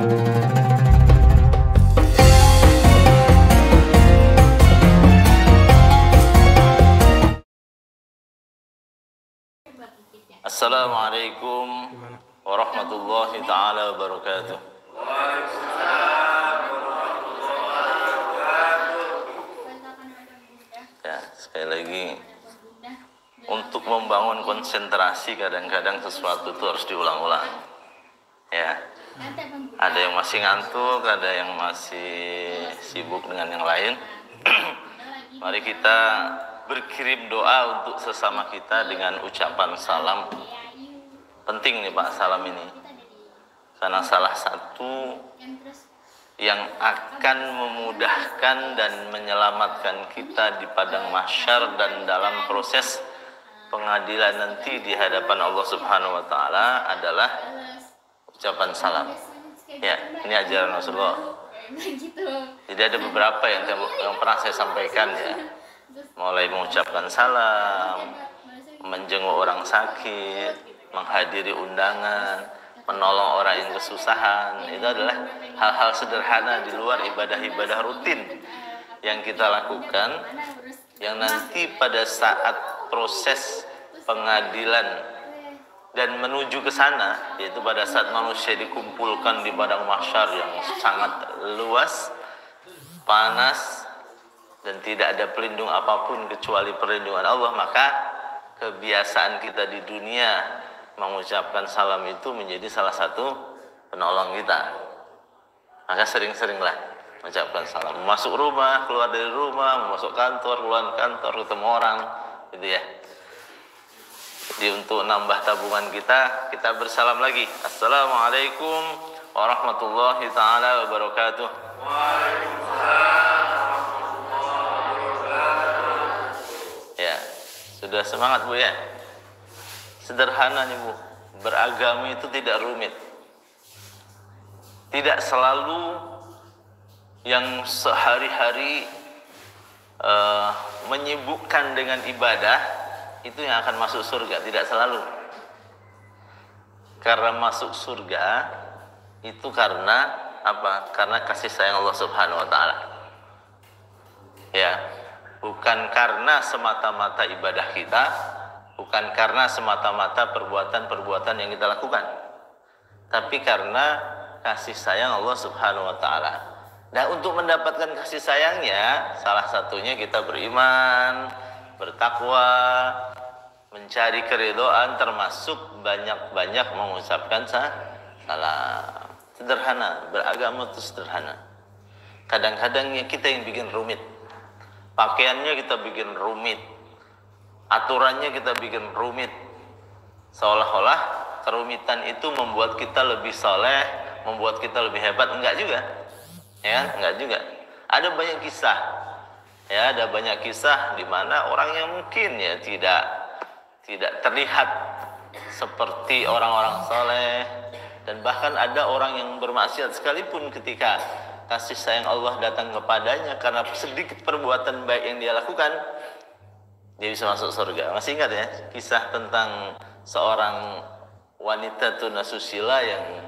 Assalamualaikum warahmatullahi ta'ala wabarakatuh. Ya, sekali lagi, untuk membangun konsentrasi kadang-kadang sesuatu itu harus diulang-ulang. Ya, ada yang masih ngantuk, ada yang masih sibuk dengan yang lain. Mari kita berkirim doa untuk sesama kita dengan ucapan salam. Penting nih Pak salam ini, karena salah satu yang akan memudahkan dan menyelamatkan kita di padang mahsyar dan dalam proses pengadilan nanti di hadapan Allah Subhanahu wa taala adalah ucapan salam. Ya, ini ajaran Rasulullah. Jadi ada beberapa yang pernah saya sampaikan ya. Mulai mengucapkan salam, menjenguk orang sakit, menghadiri undangan, menolong orang yang kesusahan. Itu adalah hal-hal sederhana di luar ibadah-ibadah rutin yang kita lakukan, yang nanti pada saat proses pengadilan dan menuju ke sana, yaitu pada saat manusia dikumpulkan di padang mahsyar yang sangat luas, panas, dan tidak ada pelindung apapun kecuali perlindungan Allah, maka kebiasaan kita di dunia mengucapkan salam itu menjadi salah satu penolong kita. Maka sering-seringlah mengucapkan salam. Masuk rumah, keluar dari rumah, masuk kantor, keluar kantor, ketemu orang, gitu ya. Jadi untuk nambah tabungan kita bersalam lagi. Assalamualaikum warahmatullahi ta'ala wabarakatuh. Waalaikumsalam. Ya, sudah semangat Bu ya. Sederhana nih Bu, beragama itu tidak rumit. Tidak selalu yang sehari-hari menyibukkan dengan ibadah itu yang akan masuk surga, tidak selalu. Karena masuk surga itu karena apa? Karena kasih sayang Allah Subhanahu wa taala. Ya, bukan karena semata-mata ibadah kita, bukan karena semata-mata perbuatan-perbuatan yang kita lakukan, tapi karena kasih sayang Allah Subhanahu wa taala. Nah, untuk mendapatkan kasih sayangnya, salah satunya kita beriman, bertakwa, mencari keridhaan, termasuk banyak-banyak mengucapkan salam. Sederhana, beragama itu sederhana. Kadang-kadang kita yang bikin rumit. Pakaiannya kita bikin rumit, aturannya kita bikin rumit, seolah-olah kerumitan itu membuat kita lebih soleh, membuat kita lebih hebat. Enggak juga, ya, enggak juga. Ada banyak kisah, ya, ada banyak kisah di mana orang yang mungkin ya tidak terlihat seperti orang-orang soleh, dan bahkan ada orang yang bermaksiat sekalipun ketika kasih sayang Allah datang kepadanya karena sedikit perbuatan baik yang dia lakukan, dia bisa masuk surga. Masih ingat ya kisah tentang seorang wanita tunasusila yang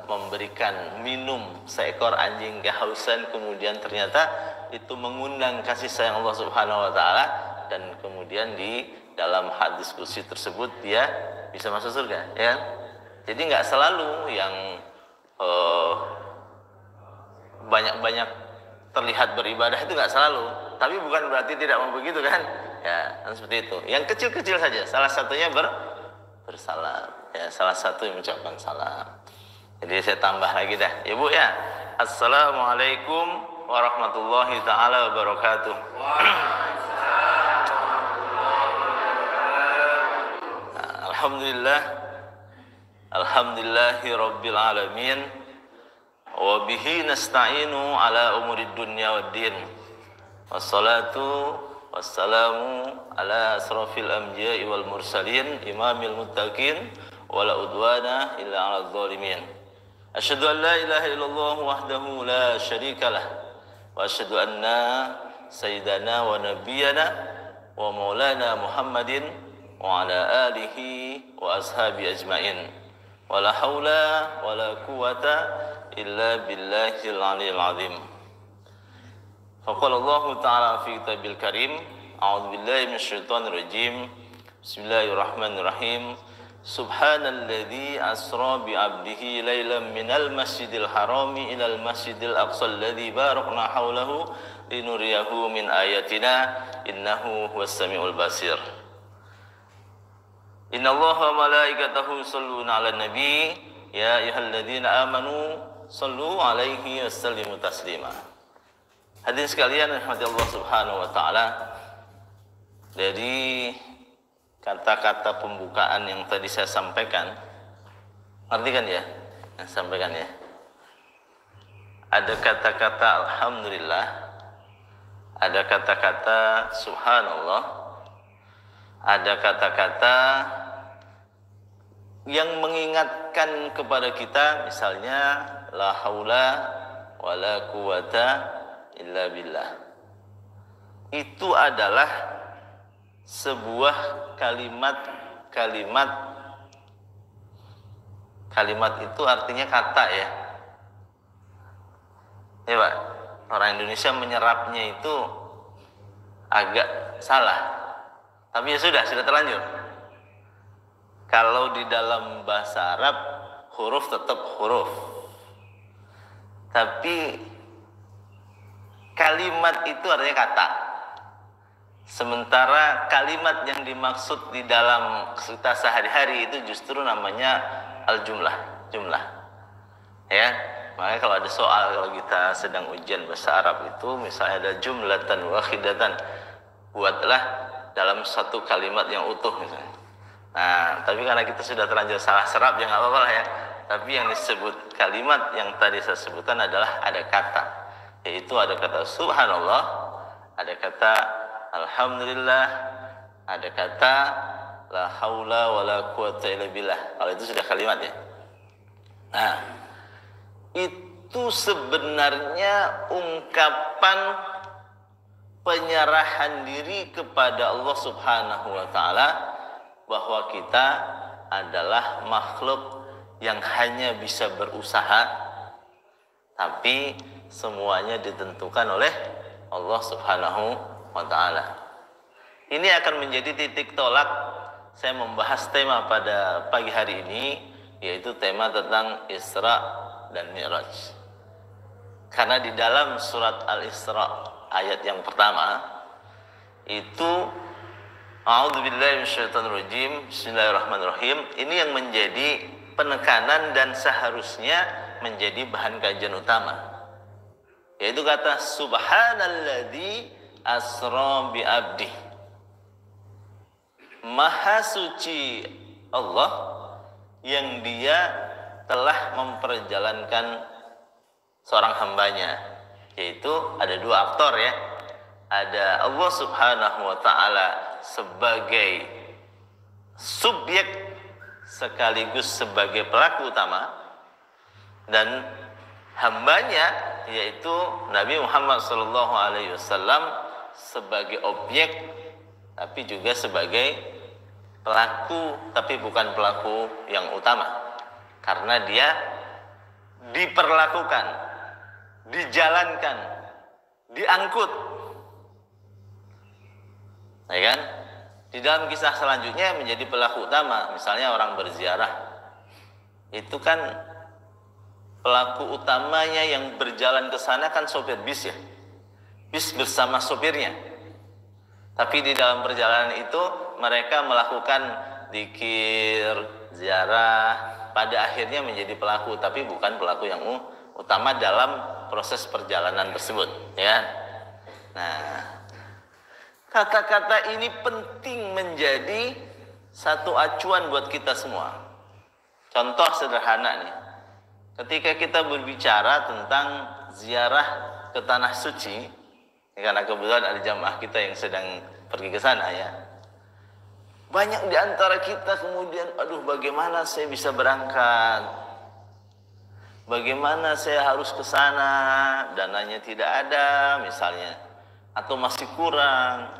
memberikan minum seekor anjing kehausan, kemudian ternyata itu mengundang kasih sayang Allah Subhanahu wa taala, dan kemudian di dalam hadis qudsi tersebut dia bisa masuk surga, ya. Jadi nggak selalu yang banyak-banyak terlihat beribadah itu nggak selalu, tapi bukan berarti tidak mau begitu kan, ya, kan seperti itu. Yang kecil-kecil saja, salah satunya bersalam, ya, salah satu yang mengucapkan salam. Jadi saya tambah lagi dah, ya Bu ya. Assalamualaikum warahmatullahi taala wabarakatuh. Alhamdulillah, alhamdulillahi rabbil alamin. Wa bihi nasta'inu ala umurid dunya waddin. Wassalatu wassalamu ala asrafil anbiya'i wal mursalin imamil muttaqin wa la udwana illa 'alal zalimin. Asyhadu an la ilaha illallah wahdahu la syarikalah wa asyhadu anna sayyidana wa nabiyyana wa maulana Muhammadin wa ala alihi wa ashabi ajmain. wala haula wala quwata illa billahil aliyil azim. Faqala Allah Ta'ala fi kitabil karim, a'udzu billahi minasyaitonir rajim. Bismillahirrahmanirrahim. Subhanalladzi asra bi 'abdihi lailan minal masjidil harami ilal masjidil aqsal ladzi barakna haulahu linuriyahu min ayatina innahu huwas samiul basir. Innallaha wa malaikatahu yusholluna 'alan nabi ya ayyuhalladzina amanu shallu 'alaihi wasallimu taslima. Hadirin sekalian rahmati Allah Subhanahu wa taala, dari kata-kata pembukaan yang tadi saya sampaikan, ngerti kan ya? Sampaikan ya. Ada kata-kata alhamdulillah, ada kata-kata subhanallah, ada kata-kata yang mengingatkan kepada kita, misalnya la haula wala quwata illa billah. Itu adalah sebuah kalimat itu artinya kata ya. Ya Pak, orang Indonesia menyerapnya itu agak salah. Tapi ya sudah terlanjur. Kalau di dalam bahasa Arab huruf tetap huruf. Tapi kalimat itu artinya kata. Sementara kalimat yang dimaksud di dalam kita sehari-hari itu justru namanya al-jumlah, jumlah. Ya, makanya kalau ada soal, kalau kita sedang ujian bahasa Arab itu misalnya ada jumlatan wahidatan, buatlah dalam satu kalimat yang utuh misalnya. Nah, tapi karena kita sudah terlanjur salah serap ya nggak apa-apa lah ya. Tapi yang disebut kalimat yang tadi saya sebutkan adalah ada kata, yaitu ada kata subhanallah, ada kata alhamdulillah, ada kata la haula wala quwata illa billah. Kalau itu sudah kalimat ya. Nah, itu sebenarnya ungkapan penyerahan diri kepada Allah Subhanahu wa taala bahwa kita adalah makhluk yang hanya bisa berusaha, tapi semuanya ditentukan oleh Allah Subhanahu wa ta'ala. Ini akan menjadi titik tolak saya membahas tema pada pagi hari ini, yaitu tema tentang Isra dan Mi'raj. Karena di dalam surat Al-Isra ayat yang pertama itu a'udzubillahi minasyaitonirrajim, bismillahirrahmanirrahim, ini yang menjadi penekanan dan seharusnya menjadi bahan kajian utama, yaitu kata subhanalladzi asra bi abdi. Maha suci Allah yang dia telah memperjalankan seorang hambanya, yaitu ada dua aktor ya. Ada Allah Subhanahu wa ta'ala sebagai subjek sekaligus sebagai pelaku utama, dan hambanya yaitu Nabi Muhammad SAW sebagai objek tapi juga sebagai pelaku, tapi bukan pelaku yang utama, karena dia diperlakukan, dijalankan, diangkut, ya kan? Di dalam kisah selanjutnya menjadi pelaku utama, misalnya orang berziarah, itu kan pelaku utamanya yang berjalan ke sana kan sopir bis ya, bis bersama sopirnya. Tapi di dalam perjalanan itu mereka melakukan zikir, ziarah, pada akhirnya menjadi pelaku, tapi bukan pelaku yang utama dalam proses perjalanan tersebut, ya. Nah, kata-kata ini penting menjadi satu acuan buat kita semua. Contoh sederhana nih, ketika kita berbicara tentang ziarah ke tanah suci, karena kebetulan ada jamaah kita yang sedang pergi ke sana ya, banyak di antara kita kemudian, aduh bagaimana saya bisa berangkat, bagaimana saya harus ke sana, dananya tidak ada misalnya, atau masih kurang,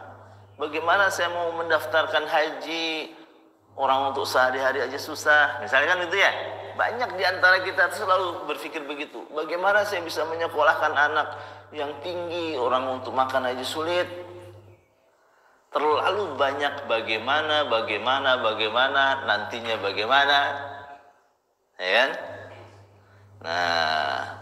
bagaimana saya mau mendaftarkan haji, orang untuk sehari-hari aja susah, misalnya kan itu ya. banyak di antara kita selalu berpikir begitu. Bagaimana saya bisa menyekolahkan anak yang tinggi, orang untuk makan aja sulit. Terlalu banyak bagaimana, nantinya bagaimana. Ya kan? Nah,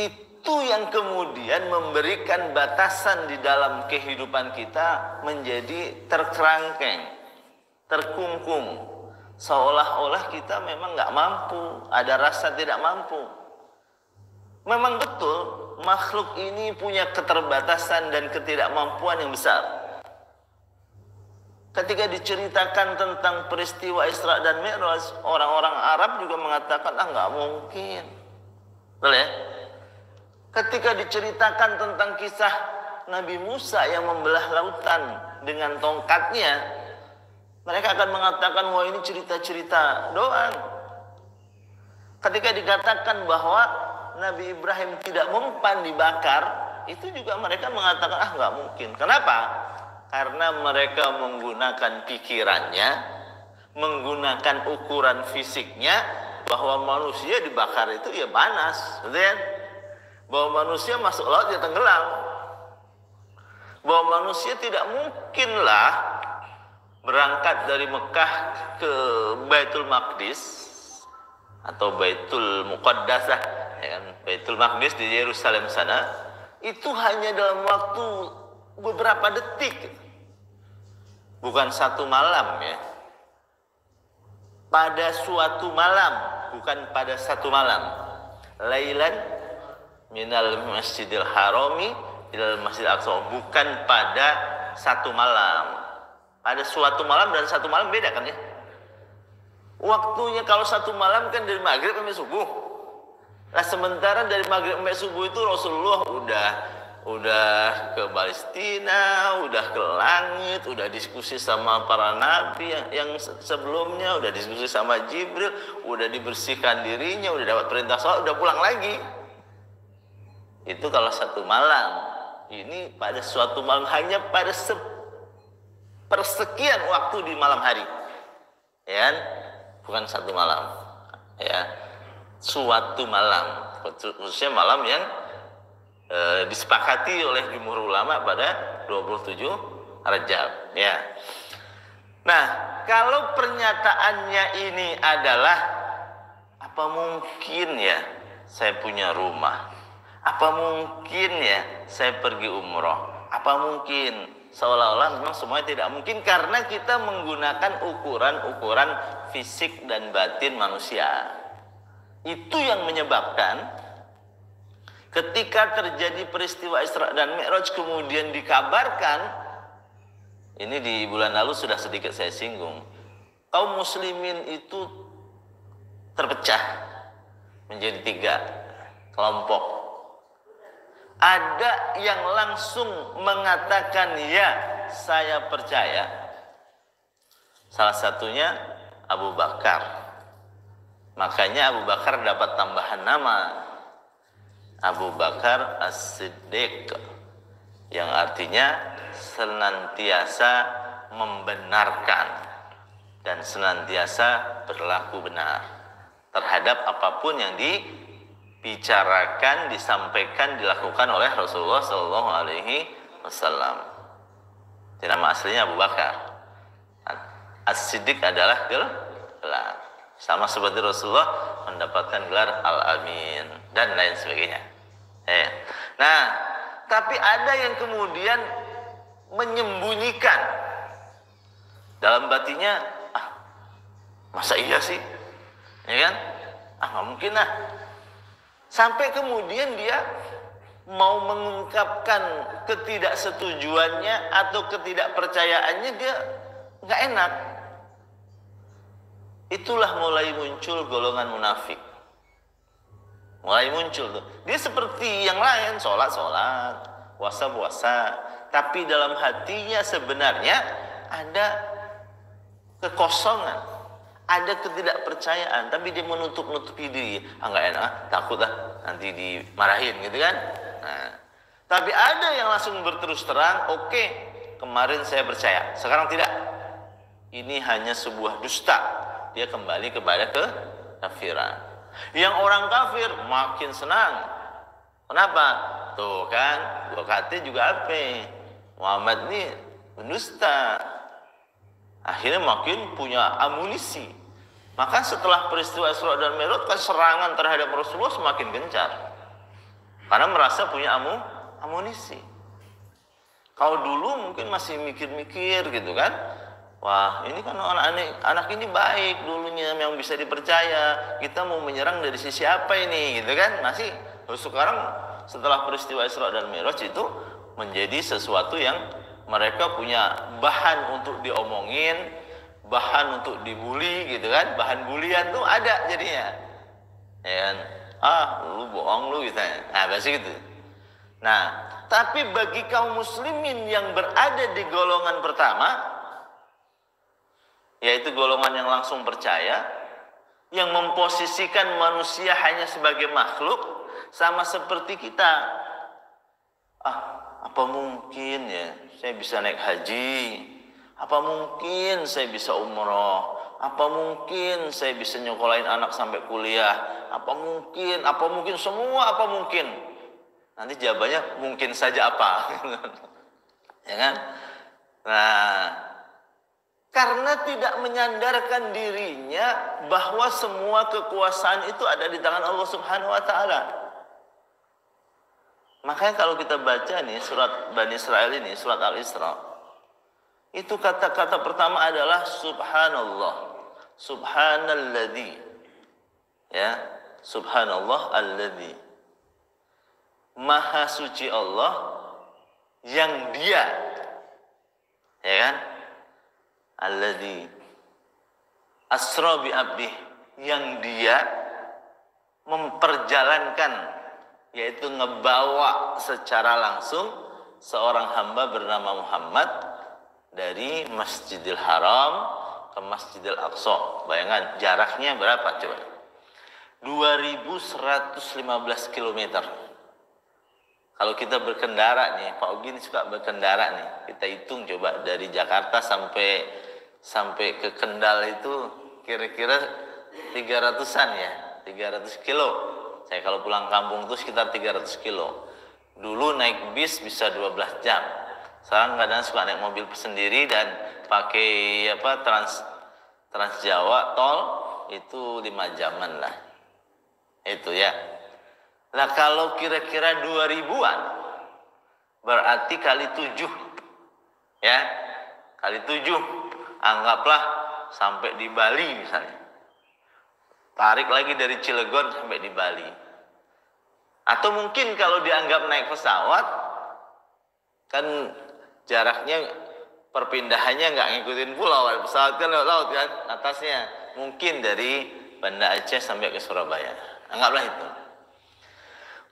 itu yang kemudian memberikan batasan di dalam kehidupan kita menjadi terkerangkeng, terkungkung, seolah-olah kita memang nggak mampu, ada rasa tidak mampu. Memang betul makhluk ini punya keterbatasan dan ketidakmampuan yang besar. Ketika diceritakan tentang peristiwa Isra dan Mi'raj, orang-orang Arab juga mengatakan nggak mungkin. Betul ya? Ketika diceritakan tentang kisah Nabi Musa yang membelah lautan dengan tongkatnya, mereka akan mengatakan, wah ini cerita-cerita doang. Ketika dikatakan bahwa Nabi Ibrahim tidak mempan dibakar, itu juga mereka mengatakan, nggak mungkin. Kenapa? Karena mereka menggunakan pikirannya, menggunakan ukuran fisiknya, bahwa manusia dibakar itu ya panas, betul ya? Bahwa manusia masuk laut ya tenggelam, bahwa manusia tidak mungkinlah berangkat dari Mekah ke Baitul Maqdis atau Baitul Muqaddasah, ya kan? Baitul Maqdis di Yerusalem sana, itu hanya dalam waktu beberapa detik, bukan satu malam ya. Pada suatu malam, bukan pada satu malam. Lailan minal masjidil harami ilal masjidil aqsa, bukan pada satu malam. Ada suatu malam dan satu malam beda kan ya. Waktunya kalau satu malam kan dari maghrib sampai subuh. Nah sementara dari maghrib sampai subuh itu Rasulullah udah ke Palestina, udah ke langit, udah diskusi sama para nabi yang sebelumnya, udah diskusi sama Jibril, udah dibersihkan dirinya, udah dapat perintah sholat, udah pulang lagi. Itu kalau satu malam. Ini pada suatu malam, hanya pada persekian waktu di malam hari, ya kan? Bukan satu malam, ya, suatu malam, khususnya malam yang disepakati oleh jumhur ulama pada 27 Rajab, ya. Nah, kalau pernyataannya ini adalah, apa mungkin ya saya punya rumah? Apa mungkin ya saya pergi umroh? Apa mungkin? Seolah-olah memang semuanya tidak mungkin karena kita menggunakan ukuran-ukuran fisik dan batin manusia. Itu yang menyebabkan ketika terjadi peristiwa Isra dan Mi'raj kemudian dikabarkan, ini di bulan lalu sudah sedikit saya singgung, kaum muslimin itu terpecah menjadi 3 kelompok. Ada yang langsung mengatakan, ya saya percaya. Salah satunya Abu Bakar. Makanya Abu Bakar dapat tambahan nama Abu Bakar As-Siddiq, yang artinya senantiasa membenarkan dan senantiasa berlaku benar terhadap apapun yang dibicarakan, disampaikan, dilakukan oleh Rasulullah Shallallahu Alaihi Wasallam. Nama aslinya Abu Bakar. As-Siddiq adalah gelar, sama seperti Rasulullah mendapatkan gelar Al-Amin dan lain sebagainya. Nah, tapi ada yang kemudian menyembunyikan dalam batinnya, masa iya sih, ya kan? Nggak mungkin lah. Sampai kemudian dia mau mengungkapkan ketidaksetujuannya atau ketidakpercayaannya, dia nggak enak. Itulah mulai muncul golongan munafik. Mulai muncul tuh. Dia seperti yang lain, sholat, puasa, tapi dalam hatinya sebenarnya ada kekosongan, ada ketidakpercayaan, tapi dia menutup-nutupi diri. Nggak enak, takut nanti dimarahin gitu kan. Nah, tapi ada yang langsung berterus terang, oke, kemarin saya percaya, sekarang tidak. Ini hanya sebuah dusta, dia kembali kepada kekafiran. Yang orang kafir makin senang. Kenapa? Tuh kan, gua kata juga apa? Muhammad ini pendusta. Akhirnya makin punya amunisi. Maka setelah peristiwa Isra dan Mi'raj, serangan terhadap Rasulullah semakin gencar. Karena merasa punya amunisi. Kalau dulu mungkin masih mikir-mikir gitu kan. Wah, ini kan anak ini baik dulunya, yang bisa dipercaya. Kita mau menyerang dari sisi apa ini gitu kan? Masih. Sekarang setelah peristiwa Isra dan Mi'raj itu menjadi sesuatu yang mereka punya bahan untuk diomongin, bahan untuk dibully gitu kan. Bahan bulian tuh ada jadinya. Ya kan? Lu bohong lu gitu. Nah, pasti gitu. Nah, tapi bagi kaum muslimin yang berada di golongan pertama, yaitu golongan yang langsung percaya, yang memposisikan manusia hanya sebagai makhluk, sama seperti kita. Apa mungkin ya saya bisa naik haji? Apa mungkin saya bisa umroh? Apa mungkin saya bisa nyekolahin anak sampai kuliah? Apa mungkin semua apa mungkin? Nanti jawabannya mungkin saja apa? Ya kan? Nah, karena tidak menyandarkan dirinya bahwa semua kekuasaan itu ada di tangan Allah Subhanahu wa taala. Makanya kalau kita baca nih surat Bani Israil ini, surat Al-Isra, itu kata-kata pertama adalah subhanallah. Subhanalladzi. Ya, subhanallah alladzi. Maha suci Allah yang dia, ya kan? Alladzi asra bi abdih, yang dia memperjalankan, yaitu ngebawa secara langsung seorang hamba bernama Muhammad dari Masjidil Haram ke Masjidil Aqsa. Bayangkan jaraknya berapa coba? 2115 km. Kalau kita berkendara nih, Pak Ugi suka berkendara nih. Kita hitung coba dari Jakarta sampai ke Kendal itu kira-kira 300-an ya, 300 kilo. Saya kalau pulang kampung itu sekitar 300 kilo. Dulu naik bis bisa 12 jam. Sekarang kadang suka naik mobil sendiri dan pakai Trans Jawa tol itu 5 jaman lah. Itu ya. Nah kalau kira-kira 2000-an berarti kali 7. Ya. Kali 7. Anggaplah sampai di Bali misalnya. Tarik lagi dari Cilegon sampai di Bali. Atau mungkin kalau dianggap naik pesawat, kan jaraknya perpindahannya nggak ngikutin pulau. Pesawat kan lewat laut kan, atasnya. Mungkin dari Banda Aceh sampai ke Surabaya. Anggaplah itu.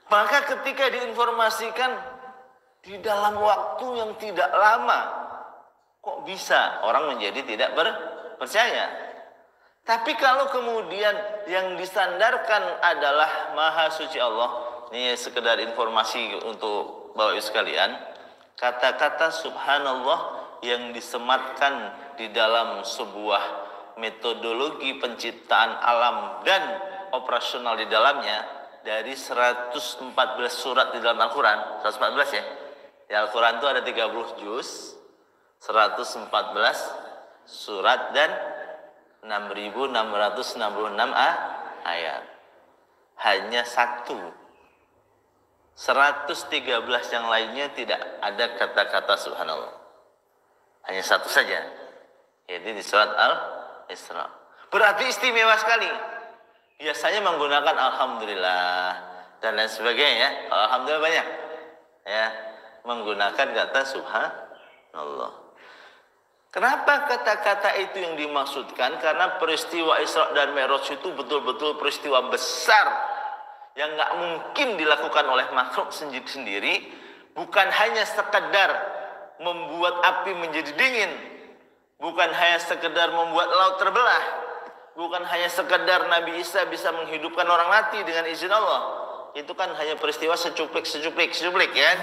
Maka ketika diinformasikan di dalam waktu yang tidak lama, kok bisa orang menjadi tidak percaya? Tapi kalau kemudian yang disandarkan adalah Maha Suci Allah, ini sekedar informasi untuk Bapak Ibu sekalian, kata-kata subhanallah yang disematkan di dalam sebuah metodologi penciptaan alam dan operasional di dalamnya, dari 114 surat di dalam Al-Quran, 114 ya, di Al-Quran itu ada 30 juz, 114 surat dan 6.666 ayat. Hanya 113 yang lainnya tidak ada kata-kata subhanallah. Hanya 1 saja, yaitu di surat Al-Isra. Berarti istimewa sekali. Biasanya menggunakan alhamdulillah dan lain sebagainya ya. Alhamdulillah banyak ya, menggunakan kata subhanallah. Kenapa kata-kata itu yang dimaksudkan? Karena peristiwa Isra dan Mi'raj itu betul-betul peristiwa besar yang nggak mungkin dilakukan oleh makhluk sendiri. Bukan hanya sekedar membuat api menjadi dingin, bukan hanya sekedar membuat laut terbelah, bukan hanya sekedar Nabi Isa bisa menghidupkan orang mati dengan izin Allah. Itu kan hanya peristiwa secuplik ya.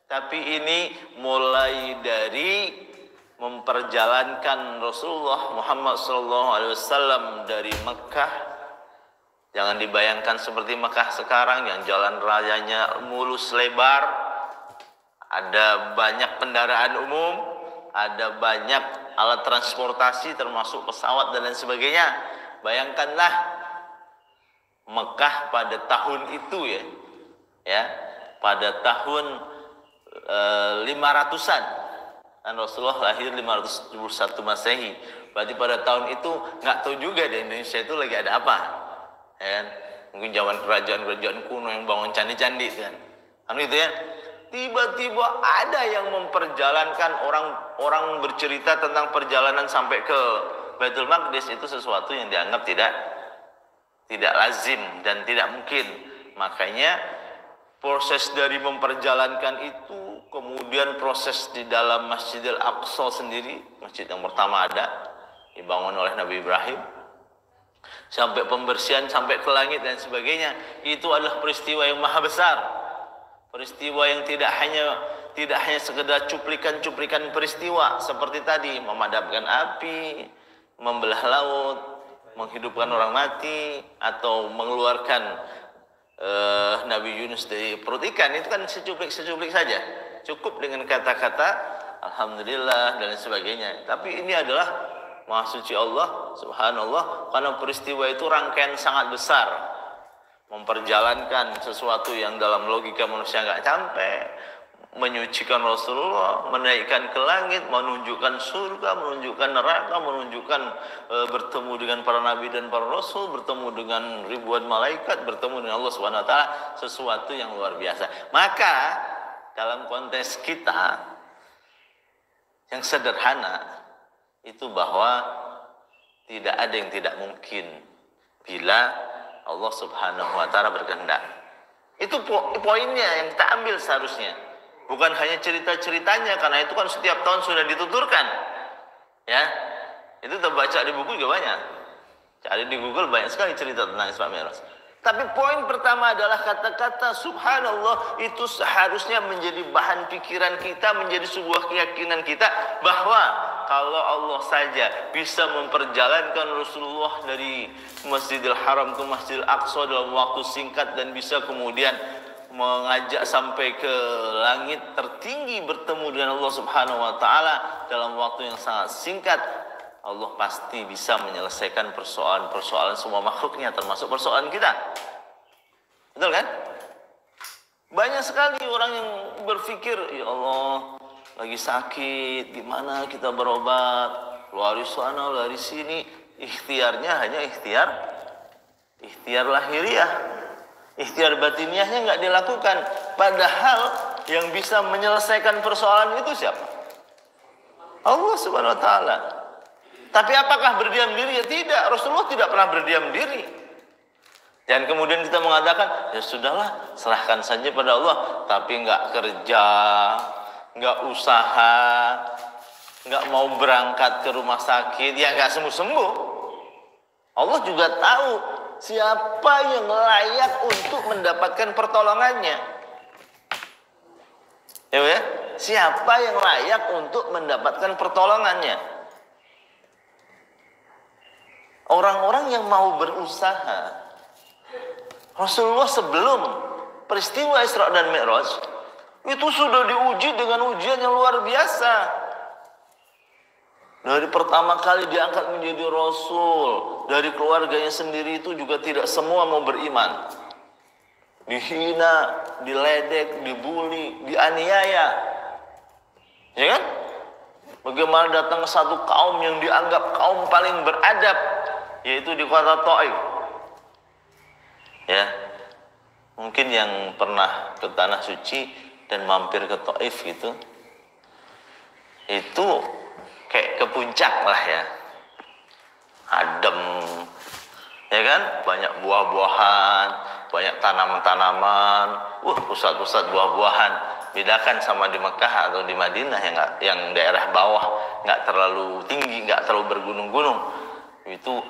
Tapi ini mulai dari memperjalankan Rasulullah Muhammad SAW dari Mekah. Jangan dibayangkan seperti Mekah sekarang yang jalan rayanya mulus lebar, ada banyak kendaraan umum, ada banyak alat transportasi termasuk pesawat dan lain sebagainya. Bayangkanlah Mekah pada tahun itu ya, pada tahun 500-an. Dan Rasulullah lahir 571 Masehi. Berarti pada tahun itu nggak tahu juga di Indonesia itu lagi ada apa, ya kan? Mungkin zaman kerajaan-kerajaan kuno yang bangun candi-candi kan itu ya. Tiba-tiba ada yang memperjalankan, orang bercerita tentang perjalanan sampai ke Baitul Maqdis itu sesuatu yang dianggap tidak lazim dan tidak mungkin. Makanya proses dari memperjalankan itu, kemudian proses di dalam Masjidil Aqsa sendiri, masjid yang pertama ada dibangun oleh Nabi Ibrahim, sampai pembersihan sampai ke langit dan sebagainya, itu adalah peristiwa yang maha besar. Peristiwa yang tidak hanya sekedar cuplikan-cuplikan peristiwa seperti tadi memadamkan api, membelah laut, menghidupkan orang mati, atau mengeluarkan Nabi Yunus dari perut ikan. Itu kan secuplik saja, cukup dengan kata-kata alhamdulillah dan sebagainya. Tapi ini adalah Maha Suci Allah, subhanallah, karena peristiwa itu rangkaian sangat besar, memperjalankan sesuatu yang dalam logika manusia nggak sampai, menyucikan Rasulullah, menaikkan ke langit, menunjukkan surga, menunjukkan neraka, menunjukkan bertemu dengan para nabi dan para rasul, bertemu dengan ribuan malaikat, bertemu dengan Allah Subhanahu wa taala, sesuatu yang luar biasa. Maka dalam konteks kita yang sederhana itu bahwa tidak ada yang tidak mungkin bila Allah Subhanahu wa taala berkehendak. Itu poinnya yang kita ambil seharusnya. Bukan hanya cerita-ceritanya, karena itu kan setiap tahun sudah dituturkan. Ya. Itu terbaca di buku juga banyak. Cari di Google banyak sekali cerita tentang Isra Mi'raj. Tapi poin pertama adalah kata-kata subhanallah itu seharusnya menjadi bahan pikiran kita, menjadi sebuah keyakinan kita bahwa kalau Allah saja bisa memperjalankan Rasulullah dari Masjidil Haram ke Masjidil Aqsa dalam waktu singkat dan bisa kemudian mengajak sampai ke langit tertinggi bertemu dengan Allah Subhanahu wa taala dalam waktu yang sangat singkat, Allah pasti bisa menyelesaikan persoalan-persoalan semua makhluknya, termasuk persoalan kita. Betul kan? Banyak sekali orang yang berpikir, ya Allah, lagi sakit, gimana kita berobat? Lari sana, lari sini. Ikhtiarnya hanya ikhtiar lahiriah. Ikhtiar batiniahnya nggak dilakukan. Padahal yang bisa menyelesaikan persoalan itu siapa? Allah Subhanahu wa taala. Tapi apakah berdiam diri? Ya tidak. Rasulullah tidak pernah berdiam diri. Dan kemudian kita mengatakan, ya sudahlah, serahkan saja pada Allah. Tapi nggak kerja, nggak usaha, nggak mau berangkat ke rumah sakit, ya nggak sembuh-sembuh. Allah juga tahu siapa yang layak untuk mendapatkan pertolongannya. Ya, siapa yang layak untuk mendapatkan pertolongannya? Orang-orang yang mau berusaha. Rasulullah sebelum peristiwa Isra dan Mi'raj itu sudah diuji dengan ujian yang luar biasa. Dari pertama kali diangkat menjadi Rasul, dari keluarganya sendiri itu juga tidak semua mau beriman. Dihina, diledek, dibully, dianiaya. Ya kan? Bagaimana datang ke satu kaum yang dianggap kaum paling beradab, yaitu di kota Taif. Ya, mungkin yang pernah ke Tanah Suci dan mampir ke Taif gitu, itu kayak ke puncak lah ya, adem, ya kan, banyak buah-buahan, banyak tanaman-tanaman, pusat-pusat buah-buahan. Bedakan sama di Mekah atau di Madinah yang daerah bawah, nggak terlalu tinggi, nggak terlalu bergunung-gunung, itu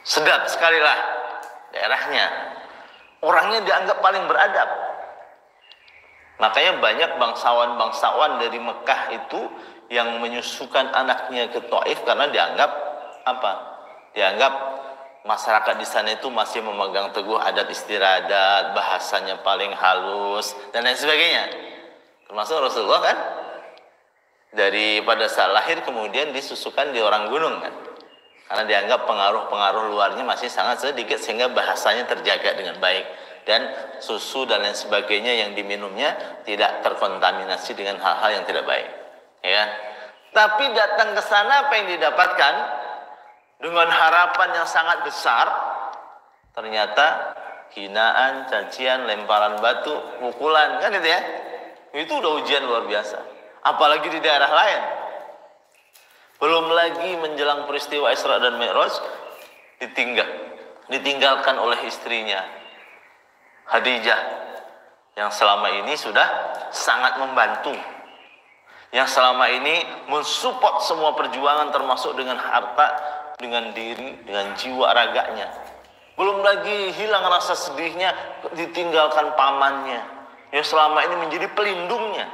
sedap sekali lah daerahnya. Orangnya dianggap paling beradab. Makanya banyak bangsawan-bangsawan dari Mekah itu yang menyusukan anaknya ke Taif karena dianggap apa? Dianggap masyarakat di sana itu masih memegang teguh adat istiadat, bahasanya paling halus dan lain sebagainya. Termasuk Rasulullah kan daripada saat lahir kemudian disusukan di orang gunung kan. Karena dianggap pengaruh-pengaruh luarnya masih sangat sedikit sehingga bahasanya terjaga dengan baik dan susu dan lain sebagainya yang diminumnya tidak terkontaminasi dengan hal-hal yang tidak baik. Ya. Tapi datang ke sana apa yang didapatkan? Dengan harapan yang sangat besar, ternyata hinaan, cacian, lemparan batu, pukulan, kan itu ya? Itu udah ujian luar biasa. Apalagi di daerah lain. Belum lagi menjelang peristiwa Isra dan Mi'raj, ditinggalkan oleh istrinya, Khadijah, yang selama ini sudah sangat membantu. Yang selama ini mensupport semua perjuangan termasuk dengan harta, dengan diri, dengan jiwa raganya. Belum lagi hilang rasa sedihnya ditinggalkan pamannya yang selama ini menjadi pelindungnya.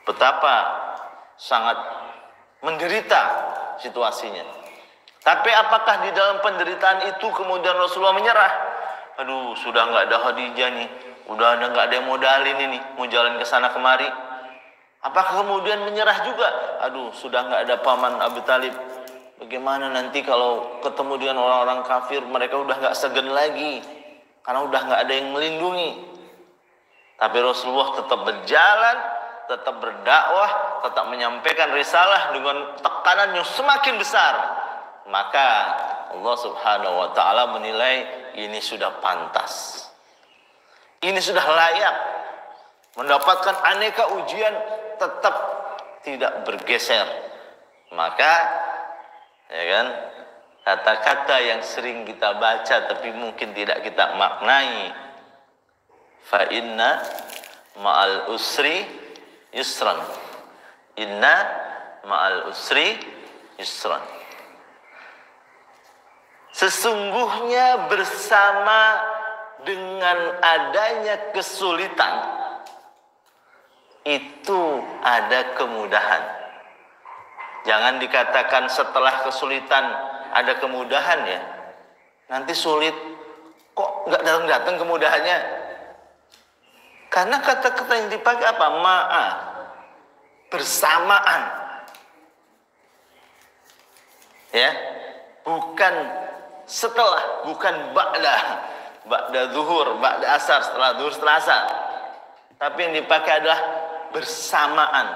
Betapa sangat menderita situasinya. Tapi apakah di dalam penderitaan itu kemudian Rasulullah menyerah? Aduh, sudah nggak ada Khadijah nih, udah nggak ada yang modalin ini, mau jalan ke sana kemari. Apakah kemudian menyerah juga? Aduh, sudah nggak ada paman Abu Talib. Bagaimana nanti kalau ketemu dengan orang-orang kafir, mereka udah nggak segan lagi, karena udah nggak ada yang melindungi. Tapi Rasulullah tetap berjalan, tetap berdakwah, tetap menyampaikan risalah dengan tekanan yang semakin besar. Maka Allah Subhanahu wa taala menilai ini sudah pantas. Ini sudah layak mendapatkan aneka ujian, tetap tidak bergeser. Maka ya kan, kata-kata yang sering kita baca tapi mungkin tidak kita maknai, fa inna ma'al usri yusran, inna ma'al usri yusran. Sesungguhnya bersama dengan adanya kesulitan itu ada kemudahan. Jangan dikatakan setelah kesulitan ada kemudahan ya. Nanti sulit, kok nggak datang-datang kemudahannya? Karena kata-kata yang dipakai apa? Ma'a, bersamaan. Ya, bukan setelah, bukan ba'da zuhur, ba'da asar, setelah zuhur, setelah asar. Tapi yang dipakai adalah bersamaan.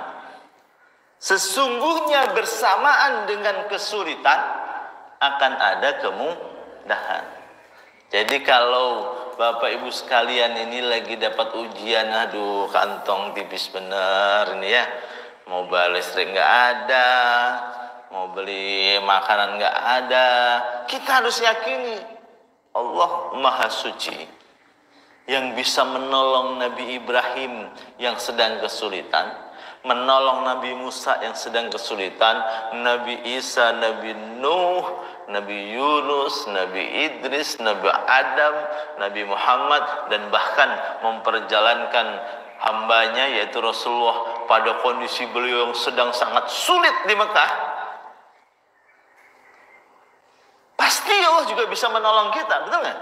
Sesungguhnya bersamaan dengan kesulitan akan ada kemudahan. Jadi kalau Bapak Ibu sekalian ini lagi dapat ujian, aduh kantong tipis bener ini ya, mau bayar listrik nggak ada, mau beli makanan nggak ada, kita harus yakini Allah Maha Suci yang bisa menolong Nabi Ibrahim yang sedang kesulitan, menolong Nabi Musa yang sedang kesulitan, Nabi Isa, Nabi Nuh, Nabi Yunus, Nabi Idris, Nabi Adam, Nabi Muhammad, dan bahkan memperjalankan hambanya yaitu Rasulullah pada kondisi beliau yang sedang sangat sulit di Mekah. Pasti Allah juga bisa menolong kita, betul nggak?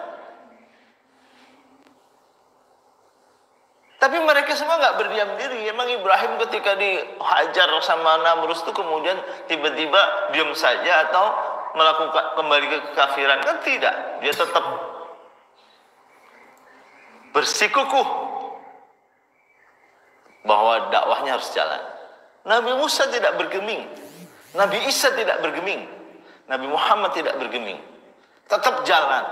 Tapi mereka semua nggak berdiam diri. Emang Ibrahim ketika dihajar sama Namrus itu kemudian tiba-tiba diam saja atau melakukan kembali ke kekafiran? Kan tidak. Dia tetap bersikukuh bahwa dakwahnya harus jalan. Nabi Musa tidak bergeming, Nabi Isa tidak bergeming, Nabi Muhammad tidak bergeming, tetap jalan.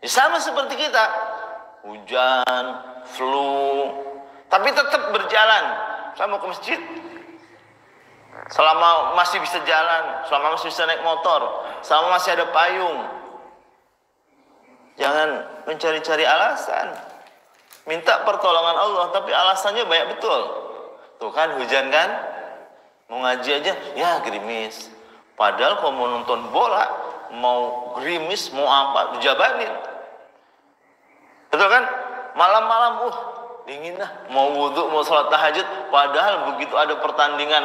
Ya, sama seperti kita, hujan, flu, tapi tetap berjalan. Saya mau ke masjid, selama masih bisa jalan, selama masih bisa naik motor, selama masih ada payung. Jangan mencari-cari alasan. Minta pertolongan Allah, tapi alasannya banyak betul. Tuh kan, hujan kan, mau ngaji aja, ya gerimis. Padahal kalau mau nonton bola, mau gerimis, mau apa, dijabanin. Betul kan? Malam-malam, dingin lah, mau wudhu, mau sholat tahajud, padahal begitu ada pertandingan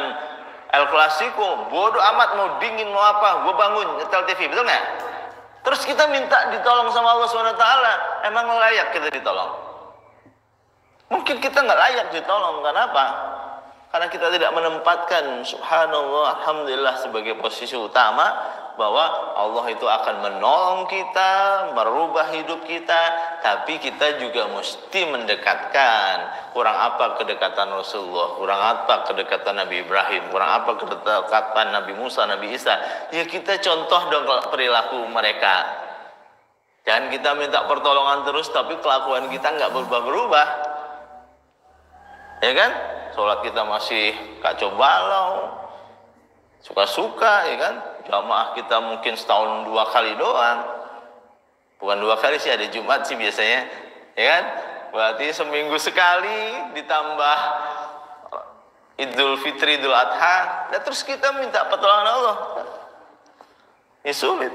El Clasico, bodoh amat, mau dingin, mau apa, gue bangun, nyetel TV, betul nggak? Terus kita minta ditolong sama Allah SWT, emang layak kita ditolong? Mungkin kita nggak layak ditolong, kenapa? Karena kita tidak menempatkan, subhanallah, alhamdulillah, sebagai posisi utama, bahwa Allah itu akan menolong kita, merubah hidup kita, tapi kita juga mesti mendekatkan. Kurang apa kedekatan Rasulullah, kurang apa kedekatan Nabi Ibrahim, kurang apa kedekatan Nabi Musa, Nabi Isa. Ya kita contoh dong perilaku mereka. Jangan kita minta pertolongan terus, tapi kelakuan kita nggak berubah-berubah. Ya kan? Sholat kita masih kacau balau, suka-suka, ya kan? Jamaah kita mungkin setahun 2 kali doang. Bukan 2 kali sih, ada Jumat sih biasanya, ya kan? Berarti seminggu sekali ditambah Idul Fitri, Idul Adha, dan terus kita minta pertolongan Allah. Ya sulit.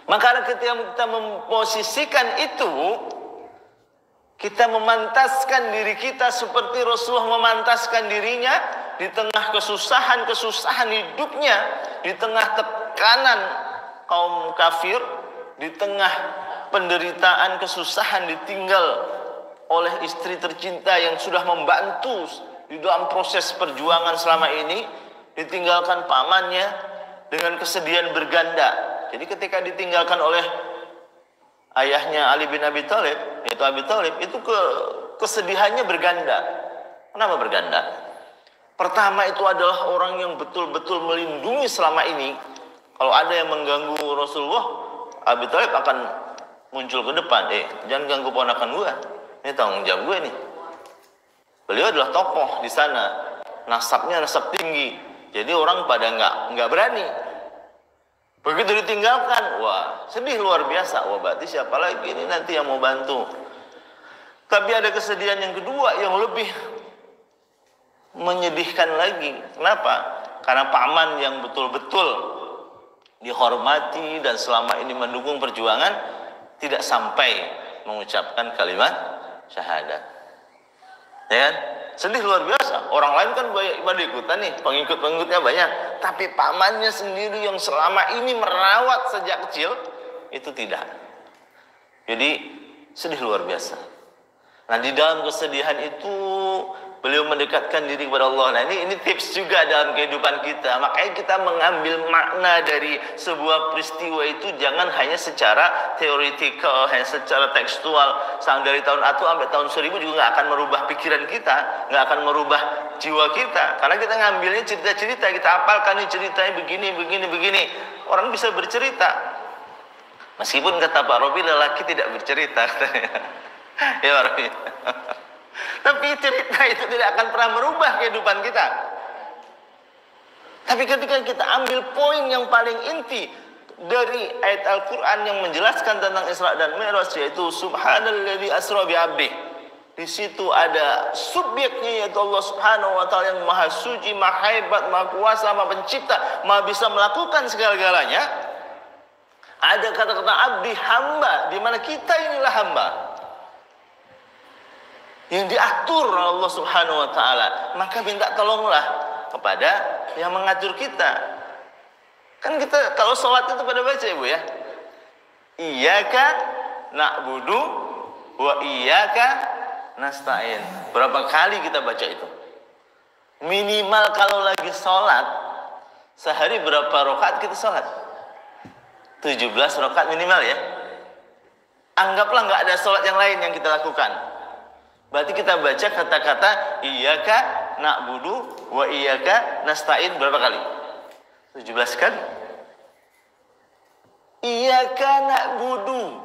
Maka ketika kita memposisikan itu, kita memantaskan diri kita seperti Rasulullah memantaskan dirinya di tengah kesusahan hidupnya, di tengah tekanan kaum kafir, di tengah penderitaan, kesusahan, ditinggal oleh istri tercinta yang sudah membantu di dalam proses perjuangan selama ini, ditinggalkan pamannya dengan kesedihan berganda. Jadi ketika ditinggalkan oleh ayahnya Ali bin Abi Thalib, yaitu Abi Thalib, itu kesedihannya berganda. Kenapa berganda? Pertama itu adalah orang yang betul-betul melindungi selama ini. Kalau ada yang mengganggu Rasulullah, Abi Thalib akan muncul ke depan. Jangan ganggu ponakan gue. Ini tanggung jawab gue nih. Beliau adalah tokoh di sana. Nasabnya nasab tinggi. Jadi orang pada nggak berani. Begitu ditinggalkan, wah sedih luar biasa. Wah berarti siapa lagi ini nanti yang mau bantu. Tapi ada kesedihan yang kedua yang lebih menyedihkan lagi. Kenapa? Karena paman yang betul-betul dihormati dan selama ini mendukung perjuangan tidak sampai mengucapkan kalimat syahadat. Ya kan? Sedih luar biasa. Orang lain kan pada ikutan nih, pengikut-pengikutnya banyak, tapi pamannya sendiri yang selama ini merawat sejak kecil itu tidak. Jadi sedih luar biasa. Nah, di dalam kesedihan itu beliau mendekatkan diri kepada Allah. Nah, ini tips juga dalam kehidupan kita. Makanya kita mengambil makna dari sebuah peristiwa itu jangan hanya secara teoretikal, hanya secara tekstual. Dari tahun atu sampai tahun 1000 juga nggak akan merubah pikiran kita, nggak akan merubah jiwa kita. Karena kita ngambilnya cerita-cerita, kita hafalkan nih ceritanya begini. Orang bisa bercerita. Meskipun kata Pak Robi, lelaki tidak bercerita. Ya Pak Robi. Tapi cerita itu tidak akan pernah merubah kehidupan kita. Tapi ketika kita ambil poin yang paling inti dari ayat Al-Quran yang menjelaskan tentang Isra dan Mi'raj, yaitu Subhanalladzi asra bi'abdi. Di situ ada subjeknya, yaitu Allah Subhanahu wa Ta'ala yang maha suci, maha hebat, maha kuasa, maha pencipta, maha bisa melakukan segala-galanya. Ada kata-kata abdi, hamba, di mana kita inilah hamba yang diatur oleh Allah Subhanahu wa Ta'ala. Maka minta tolonglah kepada yang mengatur kita. Kan kita kalau sholat itu pada baca Ibu ya, Iyyaka na'budu wa iyyaka nasta'in. Berapa kali kita baca itu? Minimal kalau lagi sholat, sehari berapa rakaat kita sholat? 17 rakaat minimal ya. Anggaplah nggak ada sholat yang lain yang kita lakukan. Berarti kita baca kata-kata Iyyaka na'budu wa iyyaka nasta'in berapa kali? 17 kan? Iyyaka na'budu,